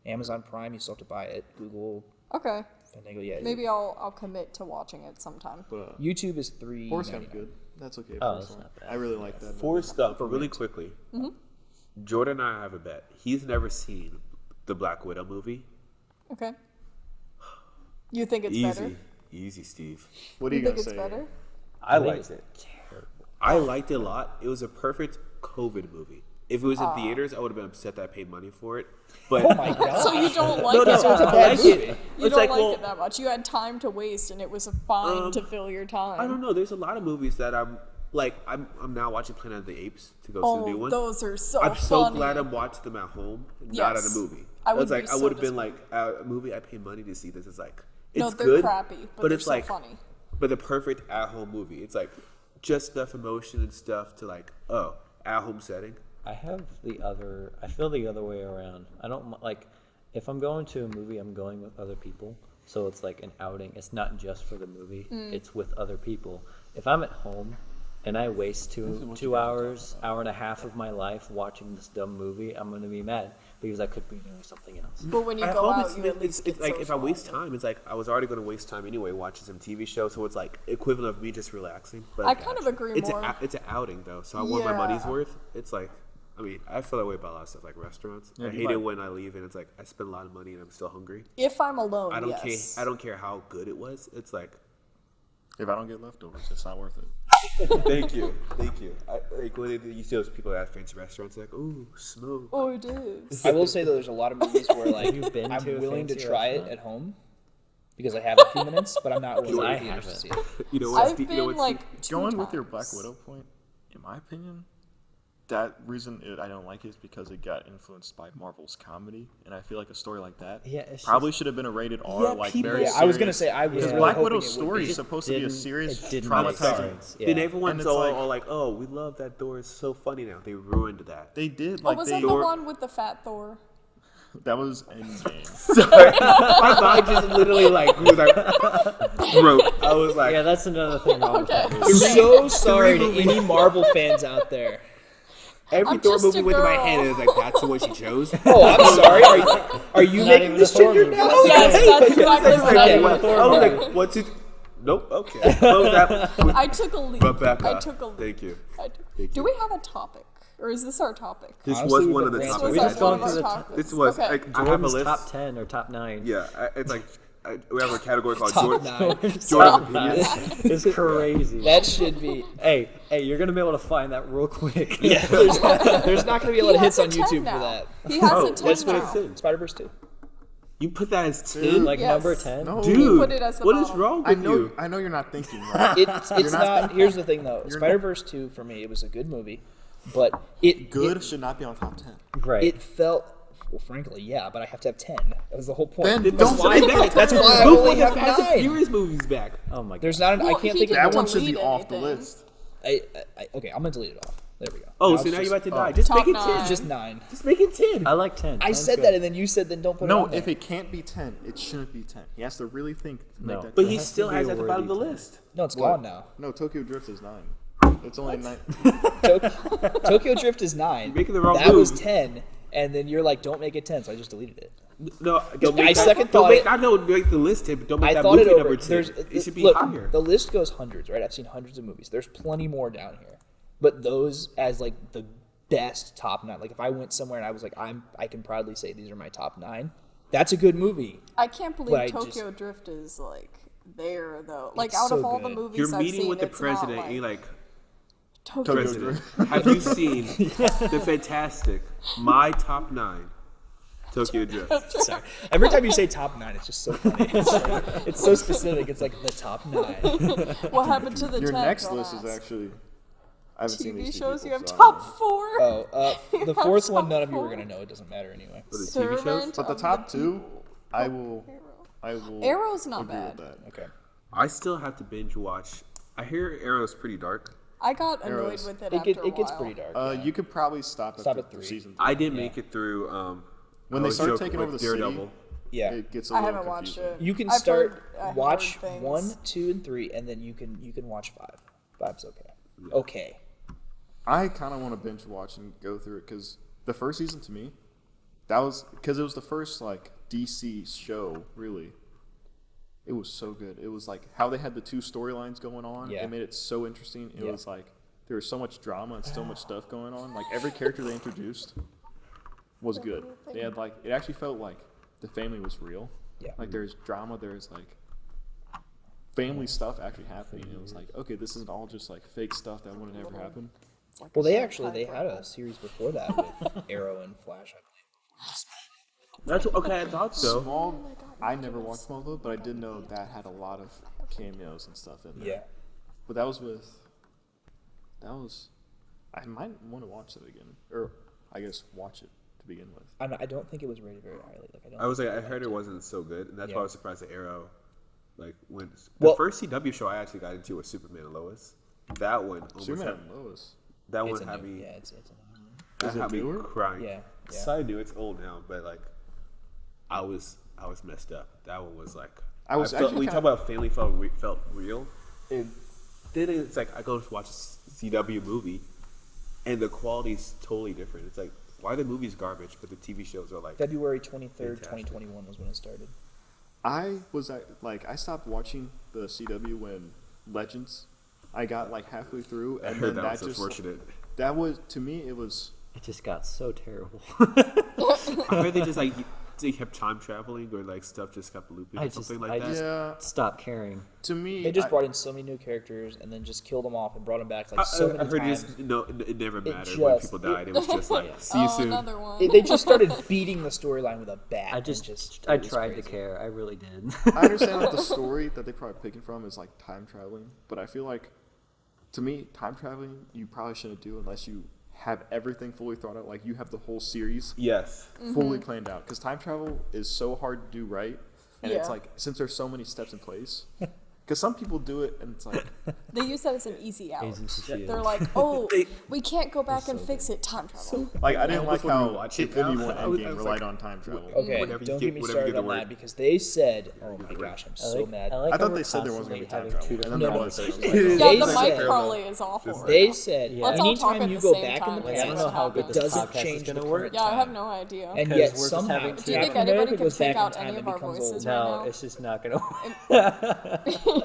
Amazon Prime. You still have to buy it. Google, Okay. Fandango. Yeah. Maybe I'll commit to watching it sometime. But YouTube is $3. Forrest Gump's good. That's okay. Oh, Forrest that's Gump. not bad. I really like that. Forrest Gump, really quickly. Jordan and I have a bet. He's never seen the Black Widow movie. Okay. You think it's Easy, better? easy, Steve. What are you You think gonna it's say? better? I think liked it's it. Terrible. I liked it a lot. It was a perfect COVID movie. If it was in theaters, I would have been upset that I paid money for it. But Oh my god. So you don't like no, it? no, it's a I bad like movie. it. You It's don't like, like well, it that much. You had time to waste, and it was fine to fill your time. I don't know. There's a lot of movies that I'm now watching Planet of the Apes to go see the new one. Those are so I'm funny. so glad I'm watching them at home, not at a Yes. movie. I would It's like be I so would have been like a movie I paid money to see. This is like it's No, they're good, crappy, but they're it's so like funny. But the perfect at home movie. It's like just enough emotion and stuff to like at home setting. I feel the other way around. I don't like, if I'm going to a movie, I'm going with other people. So it's like an outing. It's not just for the movie. It's with other people. If I'm at home and I waste two hours, hour and a half of my life watching this dumb movie, I'm going to be mad because I could be doing something else. But when you At go home, out, you at least it's get like if I waste socializing. time, it's like I was already going to waste time anyway watching some TV show. So it's like equivalent of me just relaxing. But I kind of agree it's more. it's an outing though, so I want my money's Yeah. worth. It's like, I mean, I feel that way about a lot of stuff like restaurants. Yeah, I you hate might- it when I leave and it's like I spend a lot of money and I'm still hungry. If I'm alone, I don't yes. care. I don't care how good it was. It's like, If I don't get leftovers, it's not worth it. thank you. Like when you see those people at fancy restaurants, like, ooh, smoke. Oh, it is. I will say though, there's a lot of movies where like you been I'm to a willing to fancy try restaurant? it at home because I have a few minutes, but I'm not willing I to theaters to see haven't. it. You know what? I've Steve- been you know what, like Steve- two Going times. with your Black Widow point, in my opinion, that reason I don't like it is because it got influenced by Marvel's comedy, and I feel like a story like that Yeah, it's probably should have been a rated R, Yeah, like people- very. Yeah, I was gonna serious. say I was Because really Black hoping Widow's it would story be. is supposed to be a Didn't- serious, it didn't make traumatizing. sense. Yeah. Then everyone's And it's all like- like, oh, we love that Thor is so funny now. They ruined that. They did Oh, like was they. that the one with the fat Thor? That was Endgame. Sorry, my mind just literally like was like broke. I was like, Yeah, that's another thing wrong with that Okay. movie. I'm so sorry to any Marvel fans out there. every I'm Thor just movie a went to my girl. head and it's like that's the one she chose. Oh, I'm sorry. Are you Not making even this a Thor gender movie. now? Yes, that's exactly It's what like, I even a did. Thor I was movie. like, what's it? Nope. Okay. What was that? I took a leap. Rebecca. I took a leap. Thank you. Do you. we have a topic? Or is this our topic? This Honestly, was we've one been of the ranting. topics. Was We're that just one going of our through the topics? This was Okay. like I have a Jordan's list. top 10 or top 9. Yeah, it's like we have a category called Top Jordan. 9. Jordan's Top opinion. 9 is crazy. That should be. Hey, you're gonna be able to find that real quick. Yeah, there's not going to be a lot He of hits has on a 10 YouTube now. for that. He has Oh, a 10 that's what now. it said. Spider-Verse 2. You put that as 10? Dude, Like Yes. number 10. No, Dude, put it as the what is bottom. wrong I with know. you? I know you're not thinking. Right? It's not not. thinking- Here's the thing though. You're Spider-Verse 2 for me, it was a good movie, but it Good should not be on top 10. Right. It felt. Well, frankly, yeah, but I have to have 10. That was the whole point. Then That's don't why say back. that. That's why I Go only put the have Fast and 9. Furious movies back. oh my god. There's not. Well, I can't he think of didn't That one should be delete off the anything. list. Okay, I'm gonna delete it off. There we go. Oh, Now so it's now just- you're about to die. oh. Just Top make it 9. 10. It's just 9. Just make it 10. I like 10. I 10's said good. that, and then you said then don't put it No, on there. if it can't be 10, it shouldn't be 10. He has to really think to make No. that. But It he has to still be has a at the bottom of the worthy list. No, it's What? gone now. No, Tokyo Drift is 9. It's only 9. Tokyo Drift is 9. You're making the wrong That was move. 10, and then you're like, don't make it 10, so I just deleted it. No, don't make I that, second don't thought make, it. I know make the list 10, but don't make I that thought movie it over. number 10. It should be look, higher. the list goes hundreds, right? I've seen hundreds of movies. There's plenty more down here, but those as like the best top 9. Like if I went somewhere and I was like, I can proudly say these are my top 9. That's a good movie. I can't believe But I Tokyo Drift is like there though. Like It's out of so all the good. movies You're I've meeting seen, with the it's president, not and you're like, Tokyo President, have you seen the fantastic My Top 9 Tokyo Drift? Sorry. Every time you say top 9, it's just so funny. It's so specific. It's like the top 9. What happened to the Your 10? next Don't list is ask. actually. I haven't seen TV these two shows. people, You have so I don't know. top 4. Oh, the You fourth have one, none top of you were 4. gonna know. It doesn't matter anyway. For the TV shows? Servant But the of top the 2, people. I will. Arrow. I will. Arrow's not agree bad. with that. Okay. I still have to binge watch. I hear Arrow's pretty dark. I got annoyed Arrows. with it It, after it a gets while. pretty dark. Yeah. You could probably stop Stop at at 3. season 3. I didn't make it through. When they I was start joking taking with over the Daredevil. city, Yeah. it gets a I little haven't watched confusing. it. You can I've start heard watch things. 1, 2, and 3, and then you can watch 5. 5's okay. Okay. I kind of want to binge watch and go through it because the first season to me, that was because it was the first like DC show really. It was so good. It was like how they had the 2 storylines going on. Yeah. It made it so interesting. It Yeah. was like there was so much drama and so much stuff going on. Like every character they introduced was good. They had like it actually felt like the family was real. Yeah. Like there's drama. There's like family stuff actually happening. It was like okay, this isn't all just like fake stuff that wouldn't ever happen. Well, they had a series before that with Arrow and Flash, I believe. That's okay. I thought so. Small. I never watched Smallville, but I did know that had a lot of cameos and stuff in there. Yeah. But that was with. That was. I might want to watch that again, or I guess watch it to begin with. I don't think it was rated very highly. Like I was like, I heard it wasn't so good, and that's why Yeah. I was surprised that Arrow, like when Well- the first CW show I actually got into was Superman and Lois. That one almost Superman had, and Lois. that It's one a had new, me. yeah, it's a That Is it had me newer? crying. Yeah, yeah. So I knew it's old now, but like, I was messed up. That one was like, I was felt, actually when you talk kinda- about family felt real, and then it's like I go to watch a CW movie, and the quality's totally different. It's like, why are the movies garbage, but the TV shows are like February 23rd, Fantastic. 2021 was when it started. I was I stopped watching the CW when Legends. I got like halfway through, I and heard then that was just unfortunate. that was to me it was. It just got so terrible. I heard they just like they kept time traveling or like stuff just kept looping or something like that. Yeah, Stopped caring. to me, They just I- brought in so many new characters and then just killed them off and brought them back like I so many heard times. it never mattered when people died. It was just like, see you soon. Another one. They just started beating the storyline with a bat. I and just it I was tried crazy. to care. I really did. I understand like the story that they probably picking from is like time traveling, but I feel like to me, time traveling you probably shouldn't do unless you have everything fully thought out. Like you have the whole series Yes. fully planned out. Because time travel is so hard to do right, and it's Yeah. like since there's so many steps in place. Because some people do it, and it's like They use that as an easy out. Agents of S.H.I.E.L.D.. They're like, oh, we can't go back and fix it. Time travel. I didn't I like almost wanna how rewatch it Infinity now. War I was Endgame like, relied on time travel. Okay, Whatever you don't get- get me whatever you started get on the word. that because they said, "Oh my gosh, I'm so mad." like I thought how they we're said there wasn't constantly gonna be time having travel, two and then there different was. episodes. and I was like, Yeah, They the said- mic probably is awful. They said, Let's all talk anytime at you the go same back in time the and I see don't past, know what how good happens. this it doesn't podcast change is going the to current work. Yeah, I have no idea. and Because yet we're just somehow having two Do you think Captain anybody America can goes back pick in out time any and of our becomes voices old. right No, now? it's just not going to work.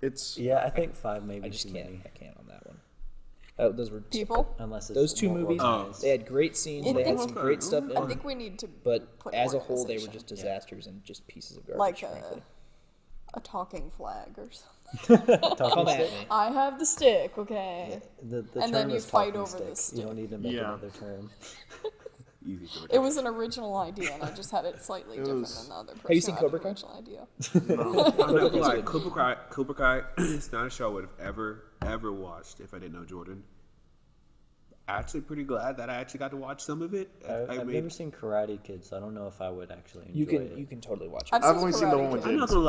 It's Yeah, I think 5 may I be just too can't. many. I can't on that one. Those were People? Unless it's those two more movies. organized. They had great scenes. They had some great stuff in I them, think we need to but put as a whole, they were organization. just disasters and just pieces of garbage. like frankly. a talking flag or something. Come at me. I have the stick, okay. The And term then you is fight talking over the stick. You don't need to make Yeah. another term. Easy for It was an original idea, and I just had it slightly different was- than the other person. Have you seen who had Cobra the Kai? original idea. I'm not gonna lie. good. Cobra Kai is not a show I would have ever watched if I didn't know Jordan. Actually, pretty glad that I actually got to watch some of it. I've never seen Karate Kid, so I don't know if I would actually enjoy You can it. you can totally watch I've it. I've only seen the Karate one with Kid. I'm not James. gonna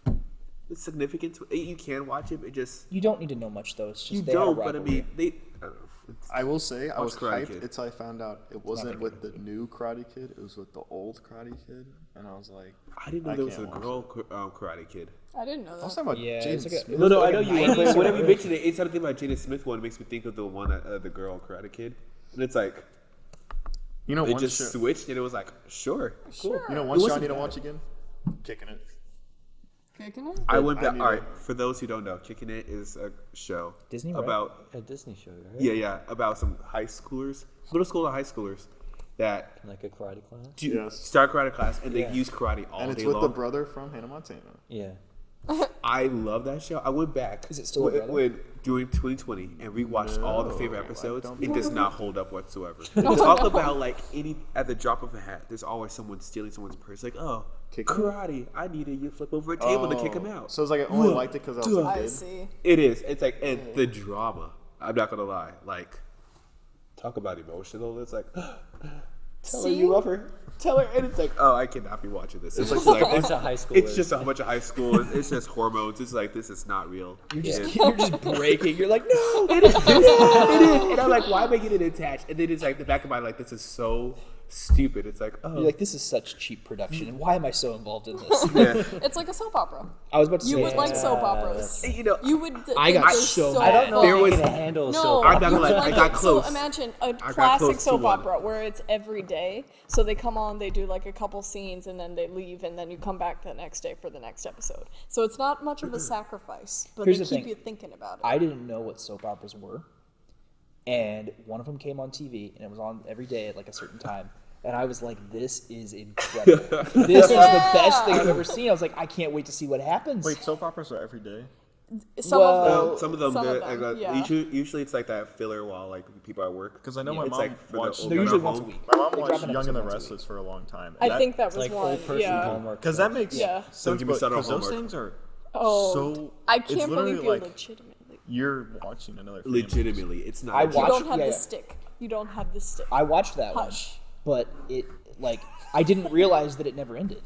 lie. It's significant. You can watch it. It just You don't need to know much though. It's just you they are don't. But I rivalry. mean, they. I don't know. I will say I was Karate hyped Kid. until I found out it wasn't with the new Karate Kid. It was with the old Karate Kid, and I was like, I didn't know I there was a can't watch girl Karate Kid. I didn't know I was that. talking about Yeah, James it's like a- Smith. it was No, like I know a you. 90s But whenever or- you mention it, it's something about Jada Smith one. It makes me think of the one, the girl Karate Kid, and it's like You know it one just show. switched, and it was like sure, cool. You know It one show I wasn't need to bad. watch again. Kicking it. Kicking it? I went back. need All to- right, for those who don't know, Kicking It is a show Disney, right? about A Disney show, right? yeah, about some high schoolers, middle school to high schoolers that Like a karate class? do Yes. start karate class and they Yeah. use karate all And it's day with long. the brother from Hannah Montana. Yeah. I love that show. I went back. Is it still a brother? during 2020 and rewatched all the favorite No, I episodes? don't It think does so. not hold up whatsoever. Talk about like at the drop of a hat. There's always someone stealing someone's purse. Like, oh, Kick him? karate. I need to flip over a table to kick him Oh, out. So it's like I only liked it because I was a I kid. see. It is. It's like and the drama. I'm not gonna lie. Like, talk about emotional. It's like Tell her you love her. Tell her, and it's like, oh, I cannot be watching this. It's It's like, a bunch of high schoolers. it's just a bunch of high school. It's just hormones. It's like, this is not real. You're just And- you're just breaking. You're like, no, it is. It is. And I'm like, why am I getting attached? And then it's like the back of my mind, like, this is so stupid. It's like, oh, You're like, this is such cheap production, and why am I so involved in this? yeah. It's like a soap opera. I was about to say, You would like soap operas. You know, You would. I think got they're so I don't know There if was- you can handle No, soap I'm not you gonna would lie, I like got it. close. So imagine a got classic close to soap one. opera where it's every day. So they come on, they do like a couple scenes, and then they leave, and then you come back the next day for the next episode. So it's not much of a sacrifice, but Here's they the keep thing. you thinking about it. I didn't know what soap operas were, and one of them came on TV, and it was on every day at like a certain time. And I was like, this is incredible. This is the best thing I've ever seen. I was like, I can't wait to see what happens. Wait, soap operas are every day? Some Well, of them. No, some of them, they're, like, yeah. usually it's like that filler while like people are at work. Because I know my It's mom like for the watched. older They're usually at once a home. week. My mom They watched drop an Young and the episode once a week. Restless for a long time. I and think that It's was like one. old person Yeah. homework. because that makes Yeah. Don't give me started on because those homework. things are Oh, so. I it's can't literally believe you're like legitimately. you're watching another. family. Legitimately, it's not. I a You joke. watched- don't have yeah, the yeah. stick. You don't have the stick. I watched that Hush. one, but it like I didn't realize that it never ended.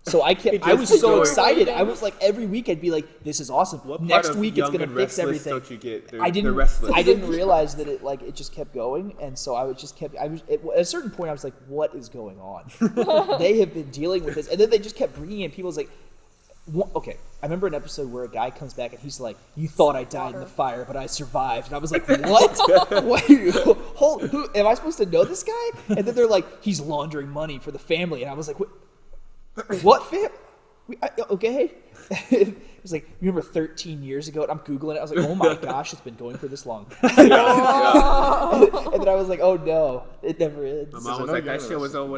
So I kept. It I just was keeps so going. excited. I was like, every week I'd be like, "This is awesome." What part Next of week it's Young gonna and fix Restless everything. Don't you get? They're, I didn't. They're restless. I didn't realize that it just kept going, and so I was just kept. I was at a certain point. I was like, "What is going on?" They have been dealing with this, and then they just kept bringing in people's like. Okay, I remember an episode where a guy comes back and he's like, "You thought I died in the fire, but I survived." And I was like, "What? Wait, hold, who, am I supposed to know this guy?" And then they're like, "He's laundering money for the family," and I was like, "What fam? Okay." It was like, remember 13 years ago? And I'm Googling it. I was like, oh my gosh, it's been going for this long. And then I was like, oh no, it never ends. My I mom was know like, Young that and shit was Restless on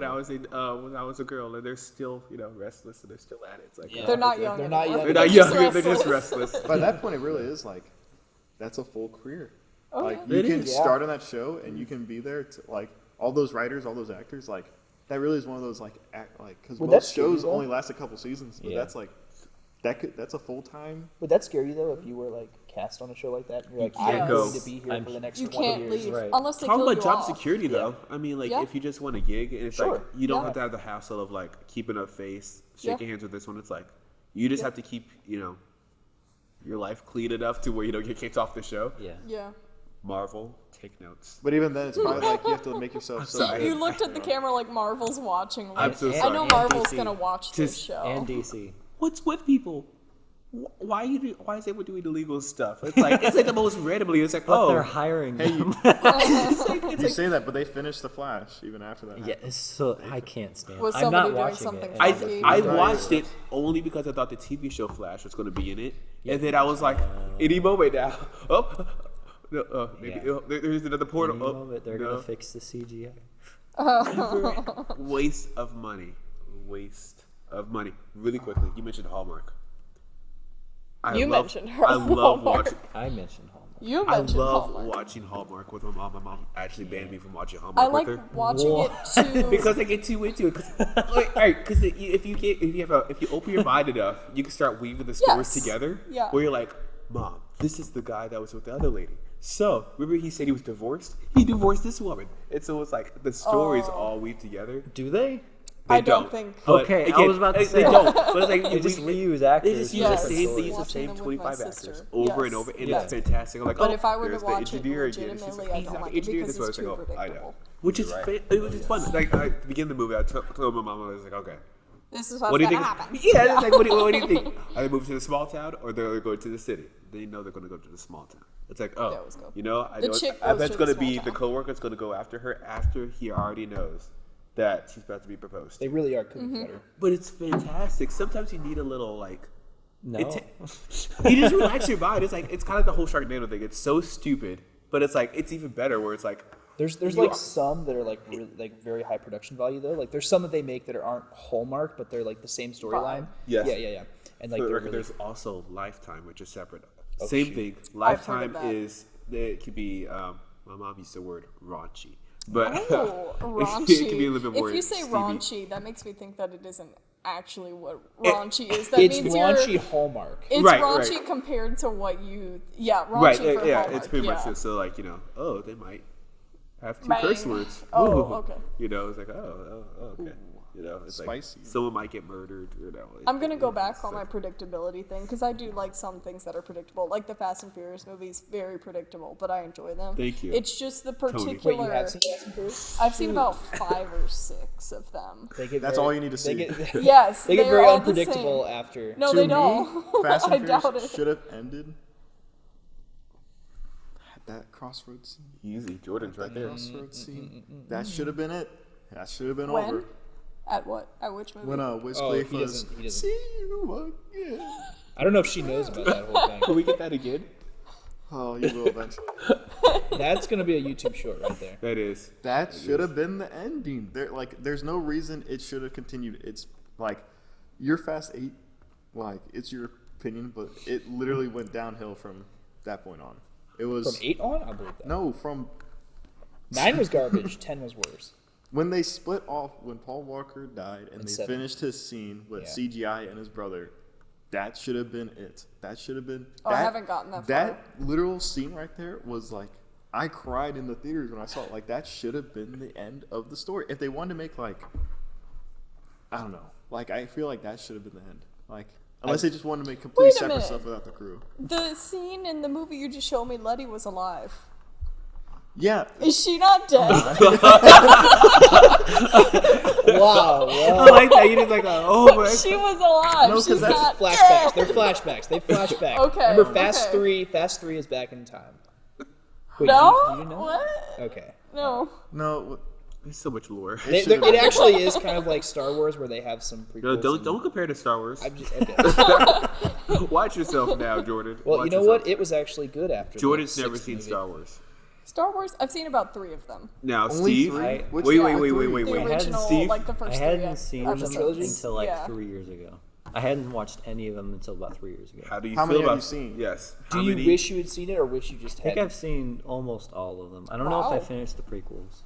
when I was a girl, and they're still, restless, and they're still at it. It's like, Yeah. They're not young. They're not anymore. young. they're not just young, they're just restless. By that point, it really is like that's a full career. Like yeah. you It can is. start on that show and you can be there. To, like all those writers, all those actors, like that really is one of those because Would that most scare you, shows though? only last a couple seasons, but Yeah. that's like that's a full time. Would that scare you though if you were like cast on a show like that? And you're like, I'm can't going go. to be here I'm- for the next You 20 can't years. leave right. unless they Talking kill about you job off. security, though. I mean, like, Yeah. if you just want a gig, and it's Sure. like, you don't Yeah. have to have the hassle of, like, keeping a face, shaking Yeah. hands with this one. It's like, you just Yeah. have to keep, your life clean enough to where you don't get kicked off the show. Yeah. Yeah. Marvel, take notes. But even then, it's probably like you have to make yourself so. sorry. You looked at the camera like Marvel's watching. Like, I'm so I sorry. know And Marvel's DC. gonna watch this Just- show. And DC. What's with people? Why is everyone doing illegal stuff? It's like the most randomly. It's like, But oh, they're hiring them. You say that, but they finished the Flash even after that. Yeah, it's so I can't stand. Was I'm somebody not doing watching something it. funky? I Right. watched it only because I thought the TV show Flash was going to be in it, and then I was like, any moment now. Oh, no, maybe Yeah. there's another portal. Any Oh, moment they're no. gonna fix the CGI. Waste of money. Waste of money. Really quickly, you mentioned Hallmark. You mentioned her. I love Hallmark. watching. I mentioned Hallmark. You I mentioned love Hallmark. watching Hallmark with my mom. My mom actually banned me from watching I Hallmark like with her. watching Whoa. it too. Because I get too into it. Because if you open your mind enough, you can start weaving the stories Yes. together. Yeah. Where you're like, Mom, this is the guy that was with the other lady. So remember he said he was divorced? He divorced this woman, and so it's like the stories all weave together. Do they? They I don't think- But Okay, I again, was about to they say. don't. But it's like They just we- reuse actors. They just use Yes. the same. They use the Watching same them with my 25 actors sister. over Yes. and over, and Yes. it's fantastic. I'm like, But oh, if I were to there's the watch it engineer again. It's just legitimately, like, I he's don't not like the it engineer because this way. it's It's like, too oh, I know. predictable. Which is which is fun. Like at the beginning of the movie, I told my mom, I was like, okay. This is what's What do you gonna think? happen. Yeah, it's like, what do you think? Are they moving to the small town or they're going to the city? They know they're going to go to the small town. It's like, They oh, always go. I The know. chick I goes bet to it's the going to small be the town. coworker's going to go after her after he already knows that she's about to be proposed. They really are cookie Mm-hmm. cutter. But it's fantastic. Sometimes you need a little like. No. You just relax your mind. It's like it's kind of the whole Sharknado thing. It's so stupid, but it's like it's even better where it's like There's You like are- some that are like really, like very high production value though. Like there's some that they make that aren't Hallmark, but they're like the same storyline. Yes. Yeah. And like for the they're record, really, there's also Lifetime, which is separate. Oh, Same shoot. thing. I've heard Lifetime of that. is it could be. My mom used the word raunchy, but Oh, raunchy. it can be a little bit more. If you say steamy. raunchy, that makes me think that it isn't actually what raunchy is. That it's means raunchy you're. Hallmark. It's Right, raunchy right. compared to what you. Yeah, raunchy right? for Yeah, Hallmark. it's pretty yeah. much just so like oh they might have 2 Bang. curse words. Oh, Ooh. okay. You know, it's like, okay. You know, it's Spicy. like someone might get murdered. You know, I'm gonna go back on my predictability thing because I do like some things that are predictable. Like the Fast and Furious movies, very predictable, but I enjoy them. Thank you. It's just the particular. Wait, you have seen Fast and Furious? I've seen about 5 or 6 of them. They get That's very- all you need to see. They get, Yes, they get they're very all the unpredictable same. after. No, To they me, don't. Fast I and doubt Furious it. should have ended at that crossroads scene. easy. Jordan's right That there. crossroads scene. That should have been it. That should have been When? over. At what? At which movie? When Wiz Oh, Khalifa's he doesn't. "See you again." I don't know if she knows about that whole thing. Can we get that again? Oh, you will eventually. That's gonna be a YouTube short right there. That is. That should have been the ending. There's no reason it should have continued. It's like your Fast 8, like it's your opinion, but it literally went downhill from that point on. It was From 8 on, I believe that. no from 9 was garbage. 10 was worse. when they split off when Paul Walker died and they 7. finished his scene with Yeah. CGI and his brother. That should have been it. That should have been. Oh, I haven't gotten that far. That literal scene right there was like, I cried in the theaters when I saw it. Like, that should have been the end of the story. If they wanted to make, like, I don't know. Like, I feel like that should have been the end. Like, unless they just wanted to make complete Wait a separate minute. stuff without the crew. The scene in the movie you just showed me, Letty was alive. Yeah. Is she not dead? Wow. I like that. You just like, oh my. She was alive. No, 'cause She's that's not Flashbacks. dead. They're flashbacks. They flashback. Okay, Remember Fast okay. 3? Fast 3 is back in time. Wait, No? do you know? What? Okay. No. No. There's so much lore. It actually is kind of like Star Wars, where they have some prequels. No, and- don't compare to Star Wars. I'm just, okay. Watch yourself now, Jordan. Well, Watch you know yourself. what? It was actually good after. Jordan's the never 6th seen movie. Star Wars. Star Wars, I've seen about 3 of them. Now, Only Steve. 3? I- Which Wait, one? wait, wait, wait, The wait, wait. original, Steve? like the I first 3 hadn't seen them episodes. trilogy? until like Yeah. 3 years ago. I hadn't watched any of them until about 3 years ago. How do you How feel many have about you seen? Yes. Do How you many? wish you had seen it, or wish you just I think had? I've seen almost all of them. I don't know if Wow. I finished the prequels,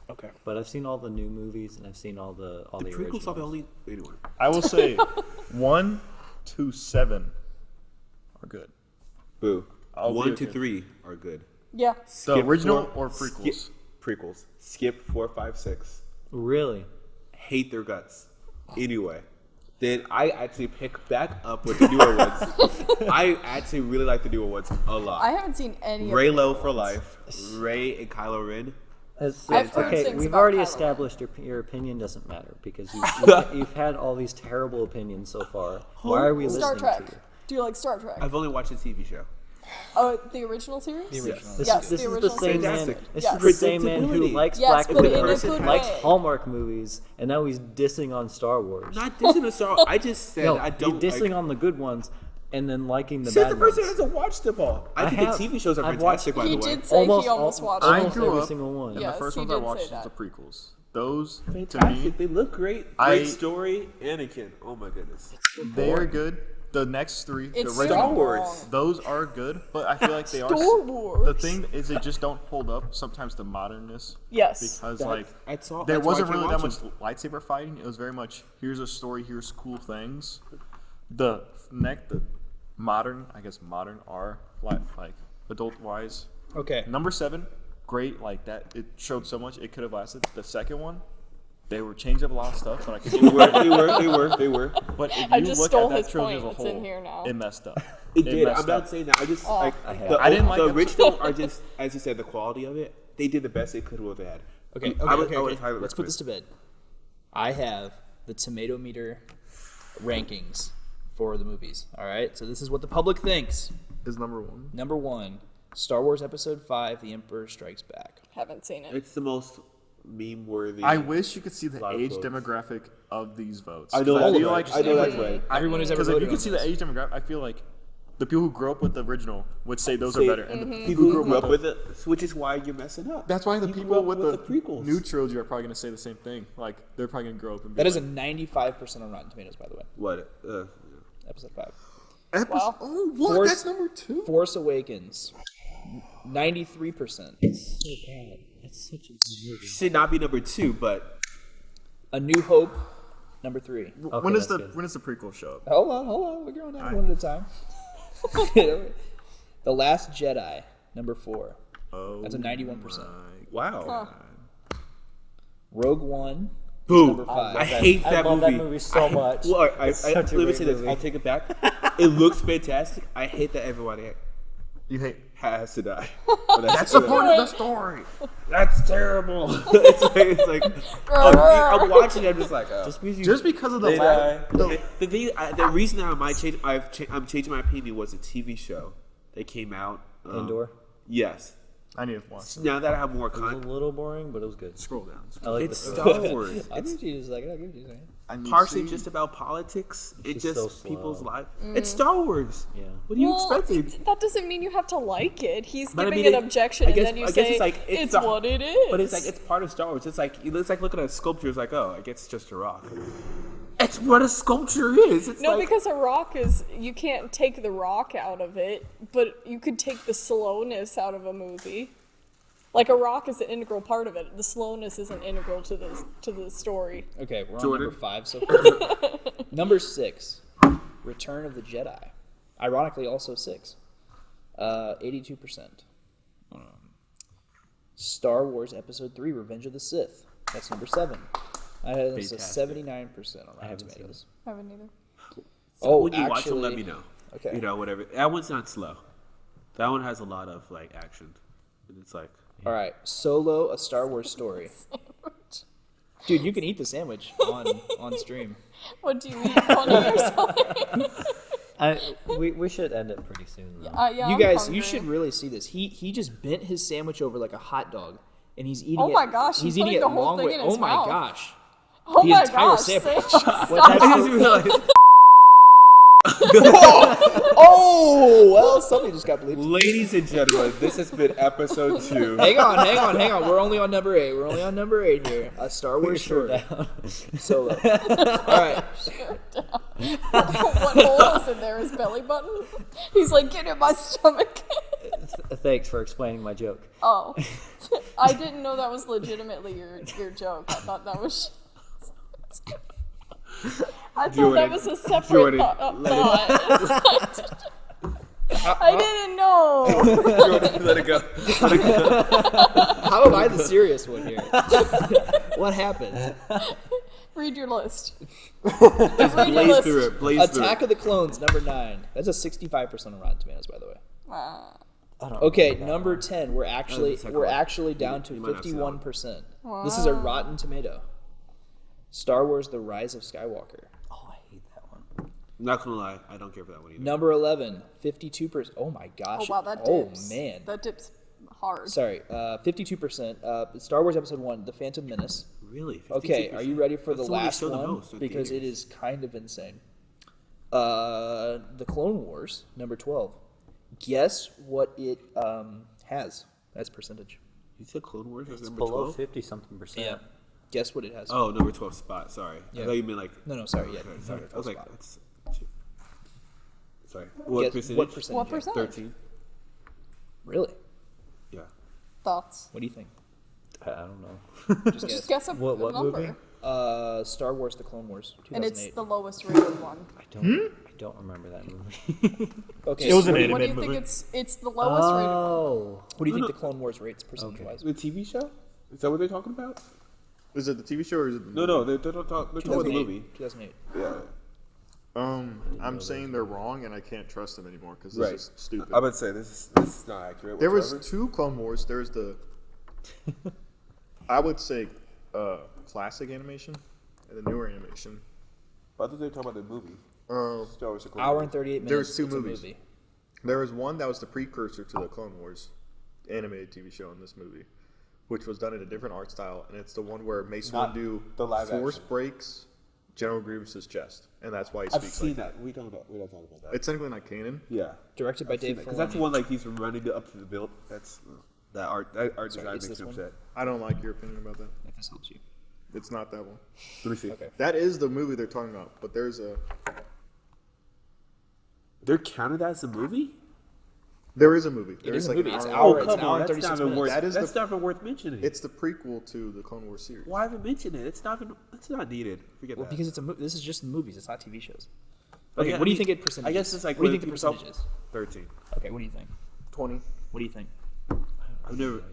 Okay. but I've seen all the new movies and I've seen all the The prequels originals. are the only. Anyway. I will say 1 to 7 are good. Boo. I'll be 1 okay. to 3 are good. Yeah. The Skip original 4 or prequels? Prequels. Skip 4, 5, 6. Really? Hate their guts. Anyway. Then I actually pick back up with the newer ones. I actually really like the newer ones a lot. I haven't seen any Ray of the Low new for ones. life. Ray and Kylo Ren. I've heard Okay, things we've about already Kylo established your opinion doesn't matter because you've had all these terrible opinions so far. Why are we Star listening Trek. to you? Do you like Star Trek? I've only watched the TV show. Oh, the original series? The original. This Yes, is the the original same series. man. Fantastic. This Yes. is the same man who Predictability. likes Yes, Black but in a Widow, good likes way. Hallmark movies, and now he's dissing on Star Wars. Not dissing the Star Wars. I just said No, I don't he's dissing like. on the good ones and then liking the Since bad the person ones. hasn't watched them all. I think have. the TV shows are I've fantastic, watched- by He the way. did say he almost watched I almost grew every up, single one. and Yes, the first he ones I did say watched was that. the prequels. Those, to Fantastic. me, They look great. I- Great story. Anakin. Oh my goodness. they are good. The next 3, It's the Star original, Wars. those are good, but I feel like they are. Star Wars. The thing is, they just don't hold up sometimes the modernness. Yes. Because, That- like, I saw- there that's why I wasn't can't really that watch much lightsaber fighting. It was very much, here's a story, here's cool things. The modern are, like adult-wise. Okay. Number 7, great, like that. It showed so much it could have lasted. The second one, they were changed up a lot of stuff, but I could They were. But if I you just look stole at that his trilogy point. as a It's in whole, here now. it messed up. It did. messed I'm not up. saying that. I just like have. the, I didn't like the it. original are just, as you said, the quality of it. They did the best they could with that. Okay. I would Okay. highly Let's put recommend. this to bed. I have the tomato meter rankings for the movies. All right. So this is what the public thinks. Is number 1. Number 1, Star Wars Episode 5: The Emperor Strikes Back. Haven't seen it. It's the most meme-worthy. I wish you could see the lot of age votes. demographic of these votes. I know 'Cause that's feel right. like I know that's right. Everyone who's ever Because if voted you could on see this. the age demographic, I feel like the people who grew up with the original would say those See, are better. And the People who grew up the- with it, which is why you're messing up. That's why the You grew people up with the prequels. new trilogy are probably going to say the same thing. Like, they're probably going to grow up and be That is a like, 95% on Rotten Tomatoes, by the way. What? Episode 5. Wow. Oh, what? Force- That's number 2? Force Awakens, 93%. It's so bad. It's such a good movie. Should not be number 2, but A New Hope, number 3. Okay, when does that's the good. when does the prequel show up? Hold on. We're going down one at a time. The Last Jedi, number 4. Oh, That's a 91%. Wow. Rogue One. Boo. Number 5. I hate I that love movie. that movie so much. Well, It's such a let me great say this. movie. I'll take it back. It looks fantastic. I hate that everybody You hate. has to die. That's the point of the story. That's terrible. it's like I'm watching it. I'm just like, oh. Just because of the They lag. die. The reason I might change, I'm changing my opinion was a TV show that came out. Andor. Yes. I need to watch. Now that I have more It was a content, little boring, but it was good. Scroll down. I like it's the Star Wars. I'll give you a second. I'll give you a second. I need Partially to see- just about politics. It's just just so people's slow. life. It's Star Wars. Yeah. What do you Well, expect? that doesn't mean you have to like it. He's But I giving mean, an objection, I guess- and then you I guess say it's like- it's it's the- what it is. But it's like it's part of Star Wars. It's like looking at a sculpture. It's like, oh, I guess it's just a rock. It's what a sculpture is. It's no, like, because a rock is you can't take the rock out of it, but you could take the slowness out of a movie. Like a rock is an integral part of it. The slowness isn't integral to the story. Okay, we're Jordan. on number 5 so far. Number 6, Return of the Jedi. Ironically, also 6. 82%. Star Wars Episode 3, Revenge of the Sith. That's number 7. I had this a Fantastic. 79% on Rotten haven't seen Tomatoes. I haven't either. Oh, when you watch them, let actually- me know. Okay. You know, whatever. That one's not slow. That one has a lot of like action. And it's like, All right, Solo, a Star Wars story. Dude, you can eat the sandwich on stream. What do you eat? Funny or something? We should end it pretty soon, though. Yeah, You I'm guys, hungry. you should really see this. He just bent his sandwich over like a hot dog, and he's eating Oh it. my gosh, he's he's eating putting it the whole long thing way. in his Oh my mouth. gosh! Oh the my entire gosh! sandwich. Stop. I didn't realize. Oh well, something just got bleeped. Ladies and gentlemen, this has been episode 2. Hang on. We're only on number 8. We're only on number 8 here. A Star Wars story. Solo. All right. What hole is in there? His belly button? He's like, get in my stomach. Thanks for explaining my joke. Oh, I didn't know that was legitimately your joke. I thought that was. I thought that Jordan, was a separate Jordan, thought. I didn't know. Jordan, let it go. How am I the serious one here? What happened? Read your list. Blaze through it. Blaze through Attack it. of the Clones, number 9. That's a 65% on Rotten Tomatoes, by the way. I don't Okay, remember that number one. 10. We're second one. actually down to You might not see that one. 51%. This is a Rotten Tomato. Star Wars: The Rise of Skywalker. Oh, I hate that one. Not gonna lie, I don't care for that one either. Number 11, 52%. Oh my gosh. Oh wow, that Oh dips. man. That dips hard. Sorry, 52%. Star Wars Episode 1, The Phantom Menace. Really? Okay, 52%? are you ready for That's the one they last show the one? most at Because it theaters. is kind of insane. The Clone Wars, number 12. Guess what it has as percentage? You said Clone Wars was It's number below 12? 50-something percent. Guess what it has? Oh, number 12 spot. Sorry. Yeah. I thought you meant like. No, sorry. Yeah, Okay, sorry. number I was 12 like, spot. that's. Sorry. What Guess- percentage? What percentage? What percent? 13. Really? Yeah. Thoughts? What do you think? I don't know. Just Just guess. guess a What number. movie? Star Wars: The Clone Wars, 2008. And it's the lowest rated one. I don't remember that movie. Okay. It was so an what, do you- What do animated you think movie. it's the lowest rated one? Oh. what do you think the Clone Wars rates percentage-wise? The TV show? Is that what they're talking about? Is it the TV show or is it the movie? No, they're talking about the 2008. movie. 2008. Yeah. I'm saying they're wrong and I can't trust them anymore because this Right. is stupid. I'm about to say, this is not accurate. There was whatsoever. 2 Clone Wars. There's the, I would say, classic animation and the newer animation. I thought they were talking about the movie. Star Wars: The Clone Hour Wars. and 38 minutes. There's 2 it's a movies. movie. There was one that was the precursor to the Clone Wars animated TV show in this movie, which was done in a different art style, and it's the one where Mace Not Windu the live force action. breaks General Grievous' chest, and that's why he I've speaks seen like that. We don't talk about that. It's technically not canon. Yeah. Directed by Dave Because that's the Filoni. one like he's running up to the build. That's that art design it's makes this me one? upset. I don't like your opinion about that. If this helps you. It's not that one. Let me see. Okay. That is the movie they're talking about, but there's a They're counted as a movie? there is a movie. It There's is a like movie. an It's hour- hour. Oh, It's an come hour on. and That's 36 not even minutes. worth. That is That's the- not even worth mentioning. It's the prequel to the Clone Wars series. Why even mention it? It's not even. It's not needed. Forget Well, that. because it's a this is just movies. It's not TV shows. Okay, Okay, what do you I mean, think it percentage? I guess it's like What do you when think the people percentage is? 13. Okay, what do you think? 20. What do you think?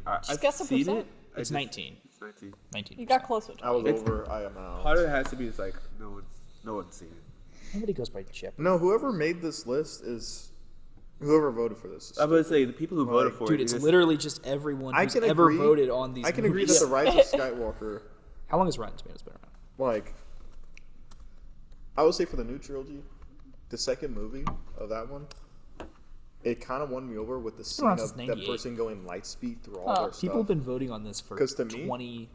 I've guess a seen percent. it. It's 19. It's 19. 19. You got close with I was 20. over. I am out. Part of it has to be it's like no one's seen it. Nobody goes by Chip. No, whoever made this list is whoever voted for this. I would say the people who voted for Dude, it. it's literally just everyone I who's can ever agree- voted on these I can agree that movies. the Rise of Skywalker, How long has Rotten Tomatoes been around? like, I would say for the new trilogy, the second movie of that one, it kind of won me over with the scene around of since that 98. person going light speed through all Oh. their People have stuff. been voting on this for 'Cause to me, 26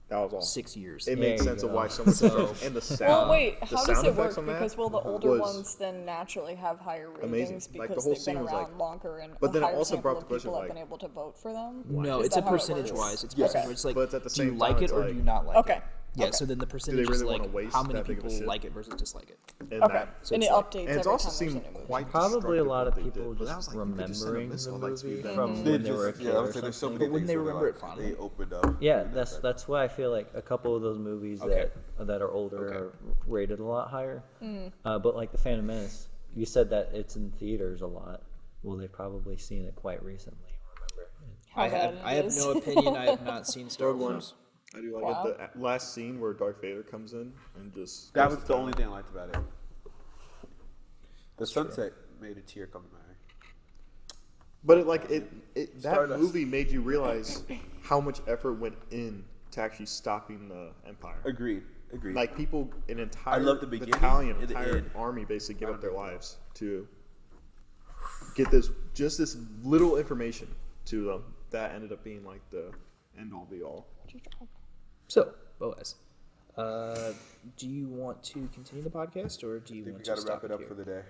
That was all. years. It There makes you sense of go. why someone and the sound. Well, wait, the how does sound it effects work? on that Because will the older was ones then naturally have higher ratings amazing. Like, the because whole they've scene been was, around like- longer and but then a it higher also sample brought of the question, people have like- been able to vote for them? No, Is it's a that how it percentage works? wise. It's Yes. percentage. It's like, But at the do you same like time, it it's or like- do you not like Okay. it? Yeah, Okay. so then the percentage really is wanna like waste how many that big of a people shit? like it versus dislike it. in Okay. that. So and it's it like- updates And every it's also time seemed there's a new movie. quite Probably a destructive lot what of they people did. But just I was like, you could just send remembering this the on, like, speed movie dial. from They when they were a just, kid yeah, I or would say there's so something. many But wouldn't things they where remember like, it fondly? They opened up. Yeah, doing that's that. that's why I feel like a couple of those movies Okay. that are older Okay. are rated a lot higher. But like the Phantom Menace, you said that it's in theaters a lot. Well, they've probably seen it quite recently. Remember? How I bad have it is. no opinion. I have not seen Star Rogue One. Wars. I do like Wow. it. The last scene where Darth Vader comes in and just That goes was to the town. only thing I liked about it. The sunset made a tear come to my eye. But that Stardust. movie made you realize how much effort went in to actually stopping the Empire. Agreed. Like people, an entire love the beginning battalion, and the entire end. army basically give up their lives to get this little information to them that ended up being like the end all be all. So, Boaz, do you want to continue the podcast or do you I think want we to got to stop wrap it up here? for the day.